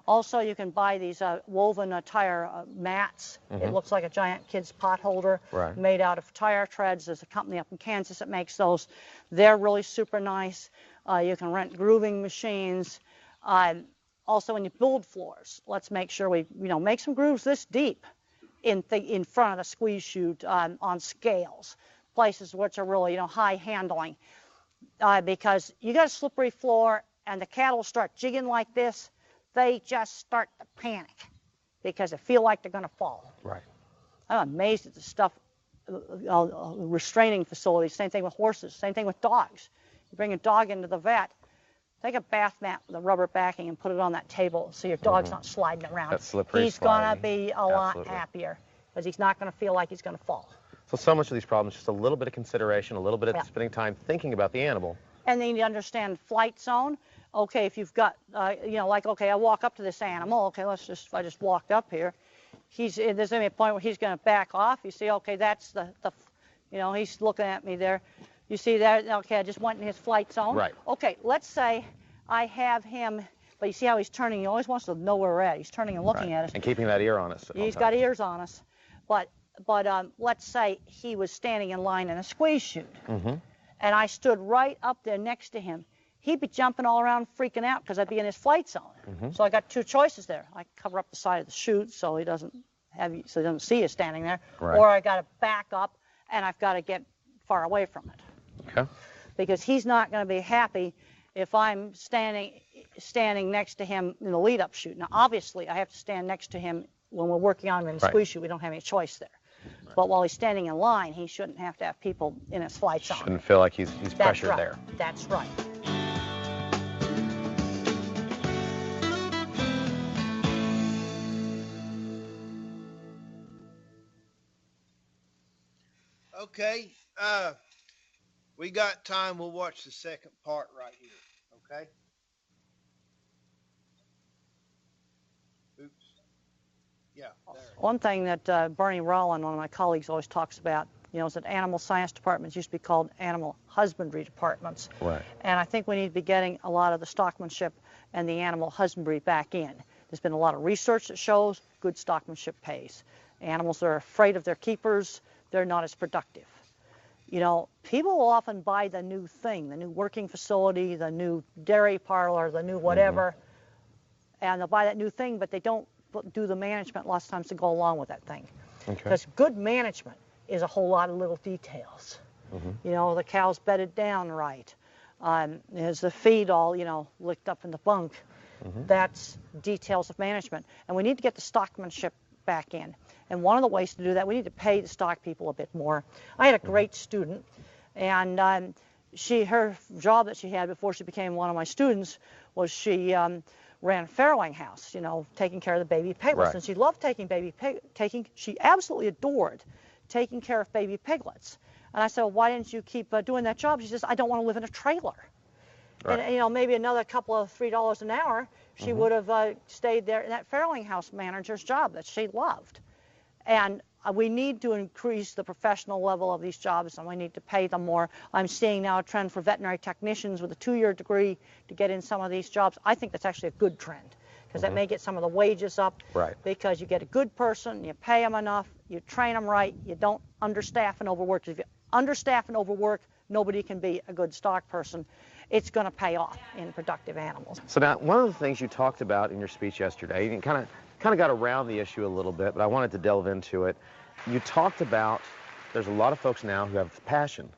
Speaker 8: Also, you can buy these woven tire mats. It looks like a giant kid's pot holder made out of tire treads. There's a company up in Kansas that makes those. They're really super nice. You can rent grooving machines. Also, when you build floors, let's make sure we, make some grooves this deep in front of the squeeze chute on scales, places which are really, high handling, because you got a slippery floor and the cattle start jigging like this. They just start to panic because they feel like they're going to fall.
Speaker 6: Right.
Speaker 8: I'm amazed at the stuff, restraining facilities. Same thing with horses. Same thing with dogs. You bring a dog into the vet, take a bath mat with a rubber backing and put it on that table so your dog's not sliding around.
Speaker 6: That's slippery,
Speaker 8: he's going to be a lot happier because he's not going to feel like he's going to fall.
Speaker 6: So much of these problems, just a little bit of consideration, a little bit of spending time thinking about the animal. And
Speaker 8: then you understand flight zone. Okay, if you've got, okay, I walk up to this animal. Okay, if I just walked up here, there's going to be a point where he's going to back off. You see, okay, that's he's looking at me there. You see there, okay, I just went in his flight zone.
Speaker 6: Right.
Speaker 8: Okay, let's say I have him, but you see how he's turning. He always wants to know where we're at. He's turning and looking at us.
Speaker 6: And keeping that ear on us.
Speaker 8: He's got ears on us. But let's say he was standing in line in a squeeze chute, and I stood right up there next to him. He'd be jumping all around, freaking out because I'd be in his flight zone. So I got two choices there. I cover up the side of the chute so he doesn't see you standing there, or I got to back up and I've got to get far away from it.
Speaker 6: Okay.
Speaker 8: Because he's not going to be happy if I'm standing next to him in the lead-up chute. Now, obviously, I have to stand next to him when we're working on him in the squeeze chute. We don't have any choice there. But while he's standing in line, he shouldn't have to have people in his flight zone.
Speaker 6: Shouldn't feel like he's pressured there.
Speaker 8: That's right.
Speaker 1: Okay, we got time. We'll watch the second part right here, okay? Oops. Yeah, there.
Speaker 8: One thing that Bernie Rollin, one of my colleagues, always talks about, is that animal science departments used to be called animal husbandry departments.
Speaker 6: Right.
Speaker 8: And I think we need to be getting a lot of the stockmanship and the animal husbandry back in. There's been a lot of research that shows good stockmanship pays. Animals that are afraid of their keepers, they're not as productive. People will often buy the new thing, the new working facility, the new dairy parlor, the new whatever, and they'll buy that new thing, but they don't do the management lots of times to go along with that thing. Because good management is a whole lot of little details. The cow's bedded down right. Is the feed all, licked up in the bunk? That's details of management. And we need to get the stockmanship back in. And one of the ways to do that, we need to pay the stock people a bit more. I had a great student, and her job that she had before she became one of my students was she ran a farrowing house, taking care of the baby piglets. And she loved she absolutely adored taking care of baby piglets. And I said, well, why didn't you keep doing that job? She says, I don't want to live in a trailer. Right. And, you know, maybe another couple of $3 an hour, she would have stayed there in that Fairling House manager's job that she loved. And we need to increase the professional level of these jobs, and we need to pay them more. I'm seeing now a trend for veterinary technicians with a 2-year degree to get in some of these jobs. I think that's actually a good trend, because that may get some of the wages up.
Speaker 6: Right.
Speaker 8: Because you get a good person, you pay them enough, you train them right, you don't understaff and overwork. If you understaff and overwork, nobody can be a good stock person. It's going to pay off in productive animals.
Speaker 6: So now, one of the things you talked about in your speech yesterday, you kind of got around the issue a little bit, but I wanted to delve into it. You talked about there's a lot of folks now who have passion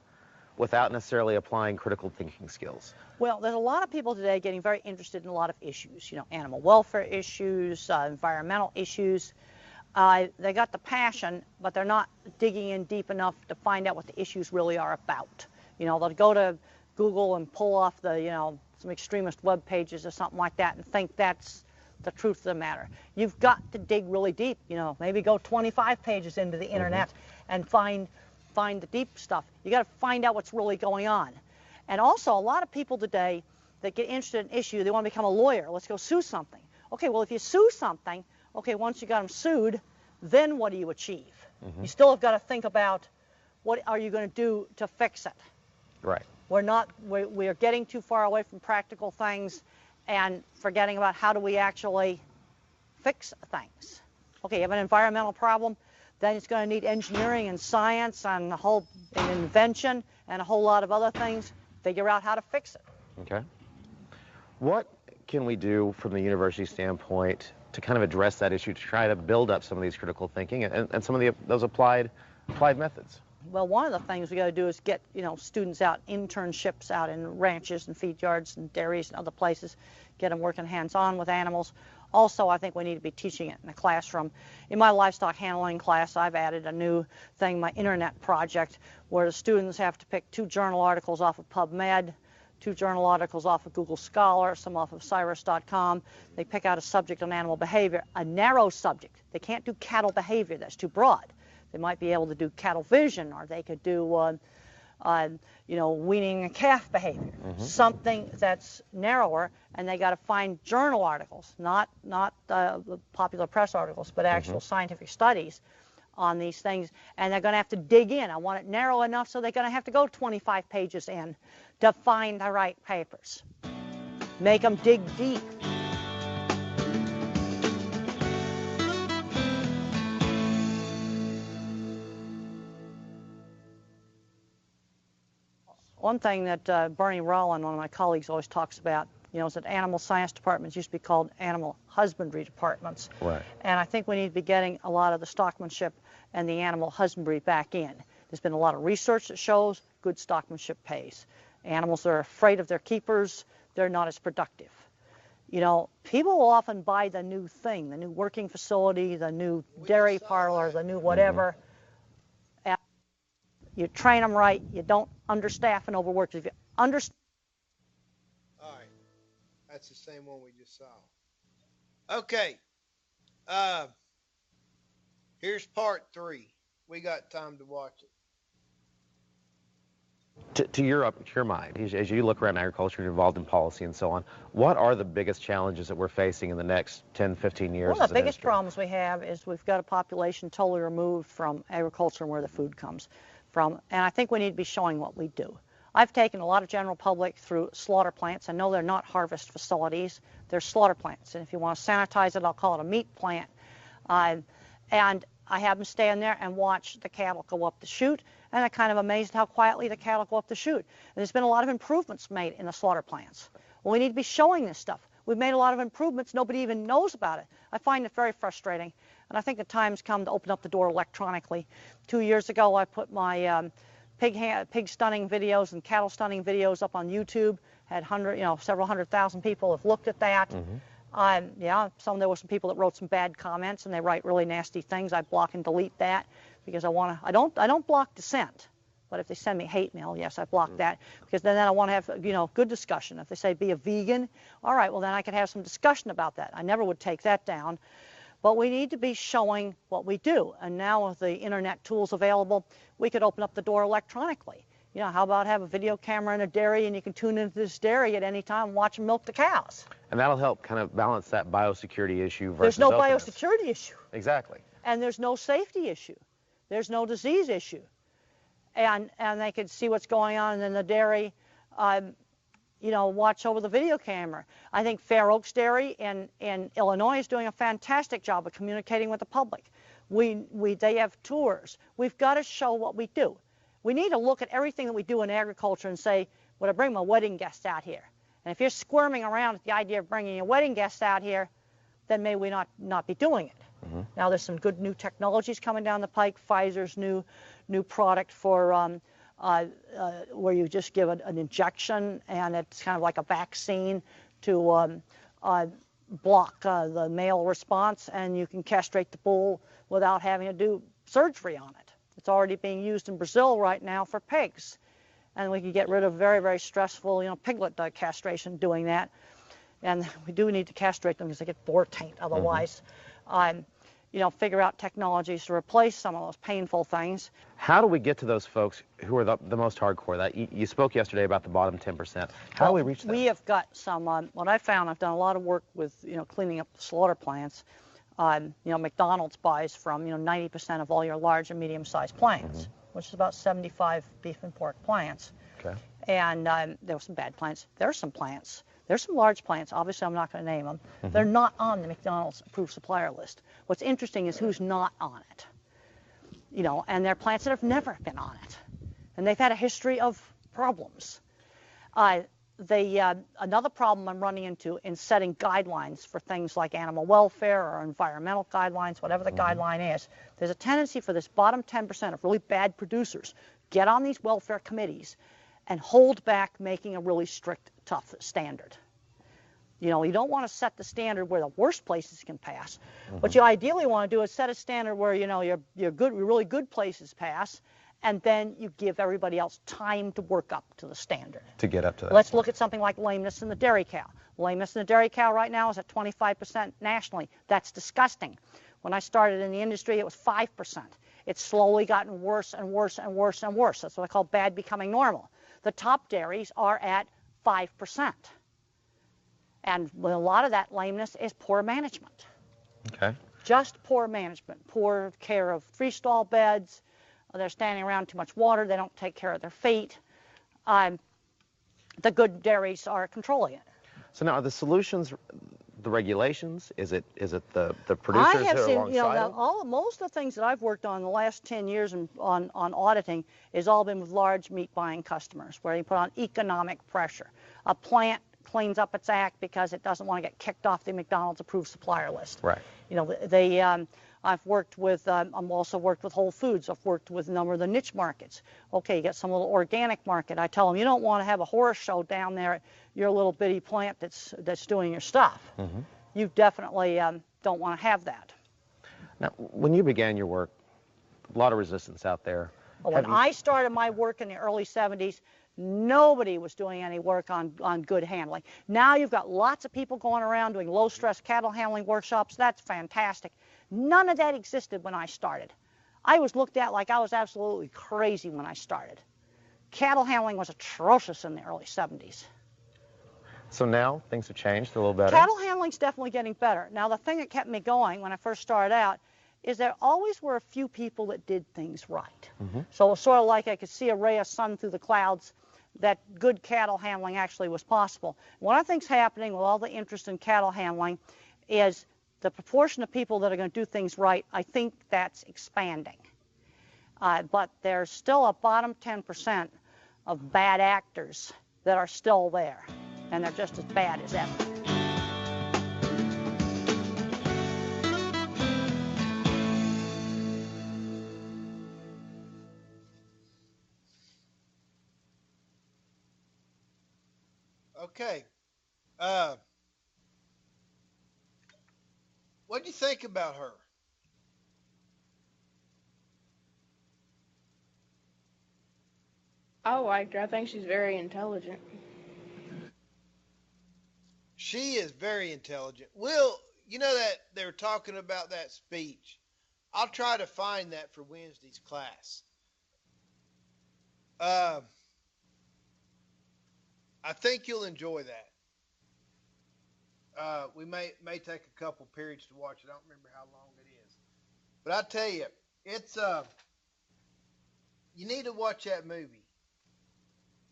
Speaker 6: without necessarily applying critical thinking skills.
Speaker 8: Well, there's a lot of people today getting very interested in a lot of issues, you know, animal welfare issues, environmental issues. They got the passion, but they're not digging in deep enough to find out what the issues really are about. You know, they'll go to Google and pull off the, you know, some extremist web pages or something like that and think that's the truth of the matter. You've got to dig really deep, you know, maybe go 25 pages into the internet and find the deep stuff. You got to find out what's really going on. And also, a lot of people today that get interested in an issue, they want to become a lawyer. Let's go sue something. Okay, well, if you sue something, okay, once you got them sued, then what do you achieve? You still have got to think about what are you going to do to fix it.
Speaker 6: Right.
Speaker 8: We are getting too far away from practical things and forgetting about how do we actually fix things. Okay, you have an environmental problem, then it's going to need engineering and science and and invention and a whole lot of other things. Figure out how to fix it.
Speaker 6: Okay. What can we do from the university standpoint to kind of address that issue, to try to build up some of these critical thinking and some of those applied methods?
Speaker 8: Well, one of the things we got to do is get, you know, students out, internships out in ranches and feed yards and dairies and other places, get them working hands-on with animals. Also, I think we need to be teaching it in the classroom. In my livestock handling class, I've added a new thing, my internet project, where the students have to pick 2 journal articles off of PubMed, 2 journal articles off of Google Scholar, some off of Cyrus.com. They pick out a subject on animal behavior, a narrow subject. They can't do cattle behavior, that's too broad. They might be able to do cattle vision, or they could do, you know, weaning and calf behavior, something that's narrower, and they got to find journal articles, not the popular press articles, but actual scientific studies on these things, and they're going to have to dig in. I want it narrow enough so they're going to have to go 25 pages in to find the right papers. Make them dig deep. One thing that Bernie Rollin, one of my colleagues, always talks about, you know, is that animal science departments used to be called animal husbandry departments.
Speaker 6: Right.
Speaker 8: And I think we need to be getting a lot of the stockmanship and the animal husbandry back in. There's been a lot of research that shows good stockmanship pays. Animals that are afraid of their keepers, they're not as productive. You know, people will often buy the new thing, the new working facility, the new dairy parlor, the new whatever. You train them right. You don't understaff and overwork. If you understaff.
Speaker 1: All right. That's the same one we just saw. Okay. Here's part 3. We got time to watch it.
Speaker 6: To your mind, as you look around agriculture, you're involved in policy and so on, what are the biggest challenges that we're facing in the next 10, 15 years?
Speaker 8: One of the biggest problems we have is we've got a population totally removed from agriculture and where the food comes from, and I think we need to be showing what we do. I've taken a lot of general public through slaughter plants. I know they're not harvest facilities, they're slaughter plants, and if you want to sanitize it, I'll call it a meat plant. And I have them stand there and watch the cattle go up the chute, and I'm kind of amazed how quietly the cattle go up the chute. And there's been a lot of improvements made in the slaughter plants. Well, we need to be showing this stuff. We've made a lot of improvements. Nobody even knows about it. I find it very frustrating, and I think the time's come to open up the door electronically. 2 years ago, I put my pig stunning videos and cattle stunning videos up on YouTube. Had several 100,000 people have looked at that. Yeah, there were some people that wrote some bad comments, and they write really nasty things. I block and delete that because I don't block dissent, but if they send me hate mail, yes, I block that, because then I want to have good discussion. If they say be a vegan, all right, well then I can have some discussion about that. I never would take that down. But we need to be showing what we do, and now with the internet tools available, we could open up the door electronically. You know, how about have a video camera in a dairy and you can tune into this dairy at any time and watch them milk the cows?
Speaker 6: And that'll help kind of balance that biosecurity issue versus
Speaker 8: There's no
Speaker 6: openness.
Speaker 8: biosecurity issue.
Speaker 6: Exactly.
Speaker 8: And there's no safety issue. There's no disease issue. And they can see what's going on in the dairy, you know, watch over the video camera. I think Fair Oaks Dairy in Illinois is doing a fantastic job of communicating with the public. They have tours. We've got to show what we do. We need to look at everything that we do in agriculture and say, would I bring my wedding guests out here? And if you're squirming around at the idea of bringing your wedding guests out here, then may we not be doing it. Mm-hmm. Now there's some good new technologies coming down the pike. Pfizer's new product for where you just give an injection, and it's kind of like a vaccine to block the male response, and you can castrate the bull without having to do surgery on it. It's already being used in Brazil right now for pigs, and we can get rid of very, very stressful, you know, piglet castration doing that. And we do need to castrate them because they get boar taint otherwise. Mm-hmm. You know, figure out technologies to replace some of those painful things.
Speaker 6: How do we get to those folks who are the most hardcore? That you spoke yesterday about the bottom 10%. How do we reach them?
Speaker 8: We have got some, what I found, I've done a lot of work with, you know, cleaning up slaughter plants. You know, McDonald's buys from, you know, 90% of all your large and medium-sized plants, mm-hmm. which is about 75 beef and pork plants.
Speaker 6: Okay.
Speaker 8: And there were some bad plants. There are some plants. There's some large plants. Obviously, I'm not going to name them. Mm-hmm. They're not on the McDonald's approved supplier list. What's interesting is who's not on it. You know, and there are plants that have never been on it. And they've had a history of problems. Another problem I'm running into in setting guidelines for things like animal welfare or environmental guidelines, whatever the mm-hmm. guideline is, there's a tendency for this bottom 10% of really bad producers get on these welfare committees and hold back making a really strict, tough standard. You know, you don't want to set the standard where the worst places can pass. Mm-hmm. What you ideally want to do is set a standard where, you know, your really good places pass, and then you give everybody else time to work up to the standard.
Speaker 6: To get up to that.
Speaker 8: Let's look at something like lameness in the dairy cow. Lameness in the dairy cow right now is at 25% nationally. That's disgusting. When I started in the industry, it was 5%. It's slowly gotten worse and worse and worse and worse. That's what I call bad becoming normal. The top dairies are at 5%. And a lot of that lameness is poor management.
Speaker 6: Okay.
Speaker 8: Just poor management, poor care of freestall beds. They're standing around too much water. They don't take care of their feet. The good dairies are controlling it.
Speaker 6: So now, are the solutions the regulations? Is it the producers
Speaker 8: I have
Speaker 6: who are
Speaker 8: seen,
Speaker 6: alongside
Speaker 8: you know, most of the things that I've worked on in the last 10 years on auditing has all been with large meat buying customers, where you put on economic pressure. A plant cleans up its act because it doesn't want to get kicked off the McDonald's approved supplier list.
Speaker 6: Right.
Speaker 8: You know, I've worked with, I'm also worked with Whole Foods. I've worked with a number of the niche markets. Okay, you get some little organic market. I tell them, you don't want to have a horror show down there at your little bitty plant that's doing your stuff. Mm-hmm. You definitely don't want to have that.
Speaker 6: Now, when you began your work, a lot of resistance out there.
Speaker 8: Well, when I started my work in the early 70s, nobody was doing any work on good handling. Now you've got lots of people going around doing low-stress cattle handling workshops. That's fantastic. None of that existed when I started. I was looked at like I was absolutely crazy when I started. Cattle handling was atrocious in the early 70s.
Speaker 6: So now things have changed a little better?
Speaker 8: Cattle handling's definitely getting better. Now, the thing that kept me going when I first started out is there always were a few people that did things right. Mm-hmm. So it was sort of like I could see a ray of sun through the clouds, that good cattle handling actually was possible. What I think's happening with all the interest in cattle handling is the proportion of people that are going to do things right, I think that's expanding. But there's still a bottom 10% of bad actors that are still there, and they're just as bad as ever.
Speaker 1: Okay. What do you think about her?
Speaker 2: I liked her. I think she's very intelligent.
Speaker 1: She is very intelligent. Will, you know that they're talking about that speech. I'll try to find that for Wednesday's class. I think you'll enjoy that. We may take a couple periods to watch it. I don't remember how long it is, but I tell you, it's you need to watch that movie.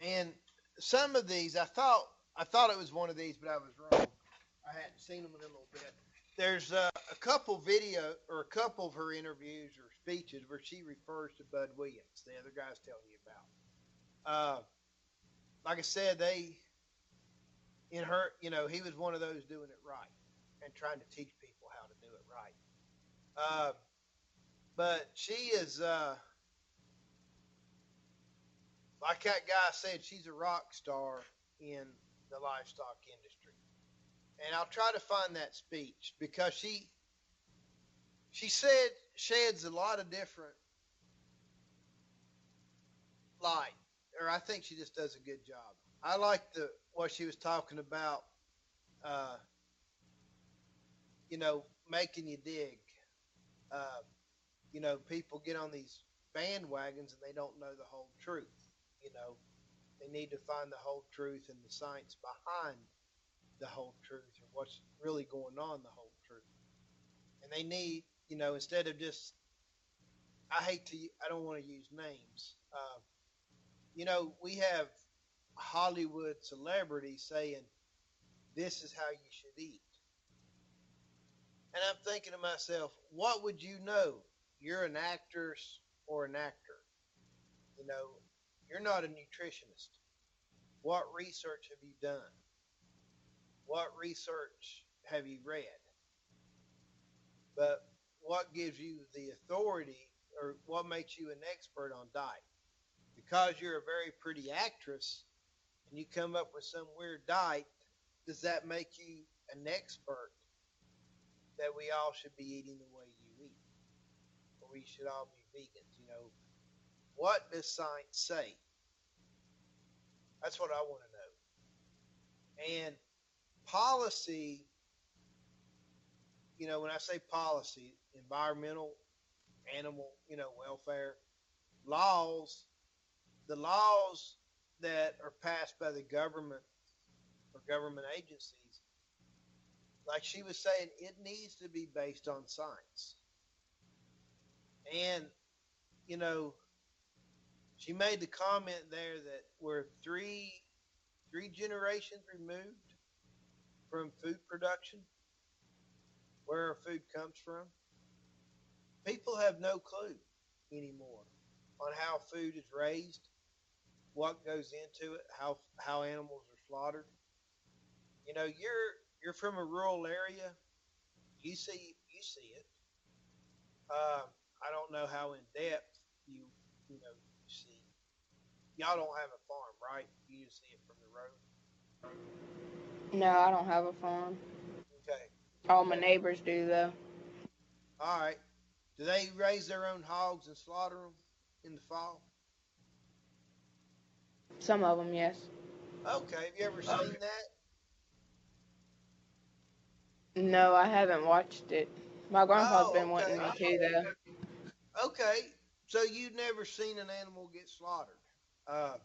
Speaker 1: And some of these, I thought it was one of these, but I was wrong. I hadn't seen them in a little bit. There's a couple video or a couple of her interviews or speeches where she refers to Bud Williams, the other guy's telling you about. Like I said, in her, he was one of those doing it right and trying to teach people how to do it right. But she is, like that guy said, she's a rock star in the livestock industry. And I'll try to find that speech because she said sheds a lot of different light, or I think she just does a good job. I like the what she was talking about, uh, making you dig. Uh, people get on these bandwagons and they don't know the whole truth. You know, they need to find the whole truth and the science behind the whole truth or what's really going on the whole truth. And they need, instead of just, I don't want to use names. We have Hollywood celebrities saying, this is how you should eat. And I'm thinking to myself, what would you know? You're an actress or an actor. You know, you're not a nutritionist. What research have you done? What research have you read? But what gives you the authority or what makes you an expert on diet? Because you're a very pretty actress and you come up with some weird diet, does that make you an expert that we all should be eating the way you eat? Or we should all be vegans? What does science say? That's what I want to know. And policy, when I say policy, environmental, animal, welfare, laws, the laws that are passed by the government or government agencies, like she was saying, it needs to be based on science. And, you know, she made the comment there that we're three generations removed from food production, where our food comes from. People have no clue anymore on how food is raised, what goes into it, how animals are slaughtered. You're from a rural area. You see it. I don't know how in depth you see. Y'all don't have a farm, right? You just see it from the road.
Speaker 2: No, I don't have a farm.
Speaker 1: Okay.
Speaker 2: All my neighbors do, though.
Speaker 1: All right. Do they raise their own hogs and slaughter them in the fall?
Speaker 2: Some of them, yes.
Speaker 1: Okay. Have you ever seen that?
Speaker 2: No, I haven't watched it. My grandpa's
Speaker 1: Oh,
Speaker 2: been wanting
Speaker 1: okay.
Speaker 2: me to, though.
Speaker 1: Okay. So you've never seen an animal get slaughtered. Uh,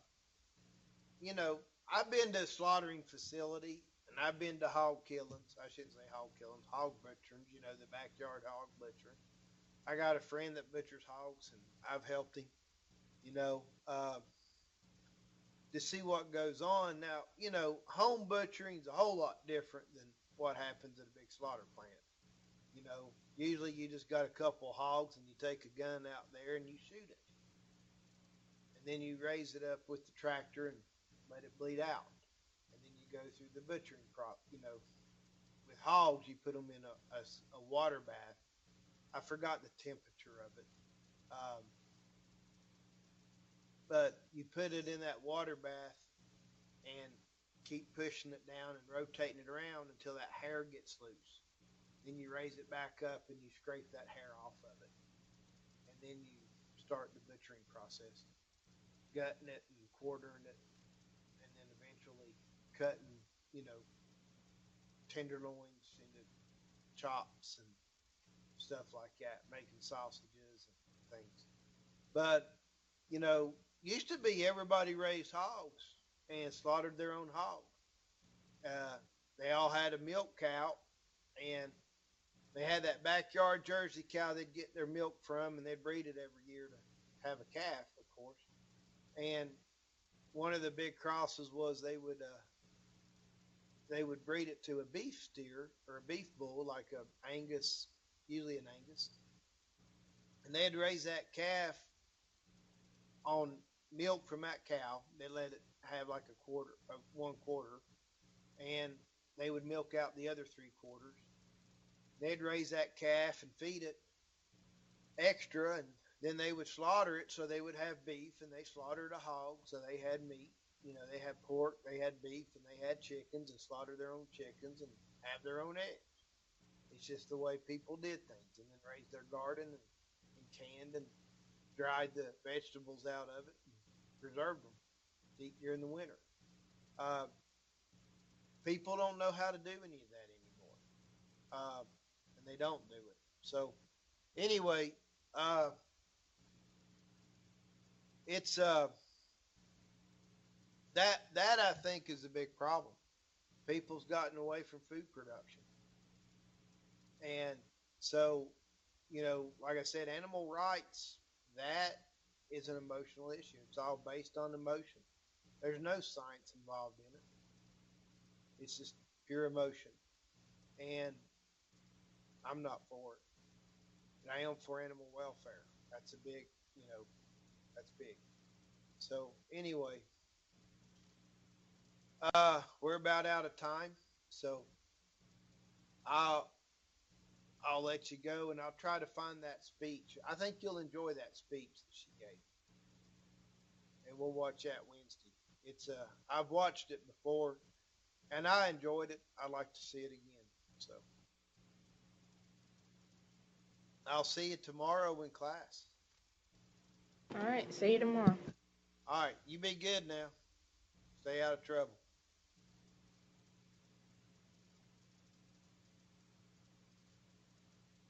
Speaker 1: you know, I've been to a slaughtering facility and I've been to hog killings. I shouldn't say hog killings, hog butchering, the backyard hog butchering. I got a friend that butchers hogs and I've helped him, you know, uh, to see what goes on. Now, home butchering is a whole lot different than what happens at a big slaughter plant. Usually you just got a couple of hogs and you take a gun out there and you shoot it. And then you raise it up with the tractor and let it bleed out. And then you go through the butchering prop. With hogs, you put them in a water bath. I forgot the temperature of it. Um, but you put it in that water bath and keep pushing it down and rotating it around until that hair gets loose. Then you raise it back up and you scrape that hair off of it. And then you start the butchering process, gutting it and quartering it, and then eventually cutting, you know, tenderloins into chops and stuff like that, making sausages and things. But, used to be everybody raised hogs and slaughtered their own hog. Uh, they all had a milk cow, and they had that backyard Jersey cow they'd get their milk from, and they'd breed it every year to have a calf, of course. And one of the big crosses was they would breed it to a beef steer or a beef bull, like a Angus, usually an Angus, and they'd raise that calf on milk from that cow. They let it have like a quarter, 1/4, and they would milk out the other 3/4. They'd raise that calf and feed it extra, and then they would slaughter it so they would have beef, and they slaughtered a hog so they had meat. You know, they had pork, they had beef, and they had chickens, and slaughtered their own chickens and have their own eggs. It's just the way people did things, and then raised their garden and canned and dried the vegetables out of it and preserved them to eat during the winter. Uh, People don't know how to do any of that anymore, and they don't do it. So anyway, it's that I think is a big problem. People's gotten away from food production, and so like I said, animal rights, that is an emotional issue. It's all based on emotion. There's no science involved in it. It's just pure emotion, and I'm not for it. And I am for animal welfare. That's a big, that's big. So anyway, we're about out of time, so I'll I'll let you go, and I'll try to find that speech. I think you'll enjoy that speech that she gave, and we'll watch that Wednesday. It's I've watched it before, and I enjoyed it. I'd like to see it again. So I'll see you tomorrow in class.
Speaker 2: All right, see you tomorrow.
Speaker 1: All right, you be good now. Stay out of trouble.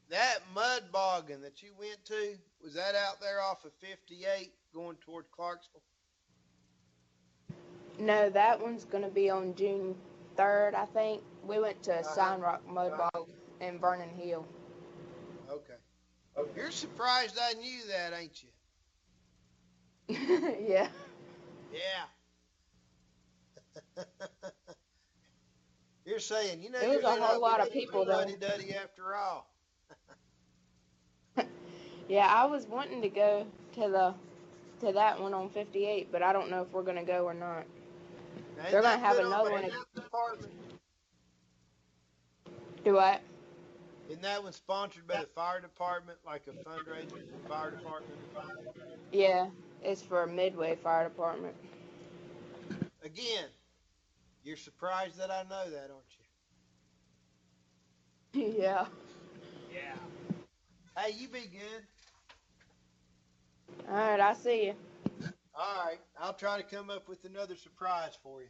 Speaker 1: That mud bogging that you went to, was that out there off of 58 going toward Clarksville?
Speaker 2: No, that one's going to be on June 3rd, I think. We went to Sign Rock Mud Bog in Vernon Hill.
Speaker 1: Okay. You're surprised I knew that, ain't you?
Speaker 2: Yeah.
Speaker 1: Yeah. You're saying,
Speaker 2: It was a whole lot of people though.
Speaker 1: Fuddy-duddy after all.
Speaker 2: Yeah, I was wanting to go to that one on 58, but I don't know if we're going to go or not. They're going to have another one. Do what?
Speaker 1: Isn't that one sponsored by the fire department, like a fundraiser for the fire department?
Speaker 2: Yeah, it's for Midway Fire Department.
Speaker 1: Again, you're surprised that I know that, aren't
Speaker 2: you? Yeah.
Speaker 1: Yeah. Hey, you be good.
Speaker 2: All right, I'll see you.
Speaker 1: All right, I'll try to come up with another surprise for you.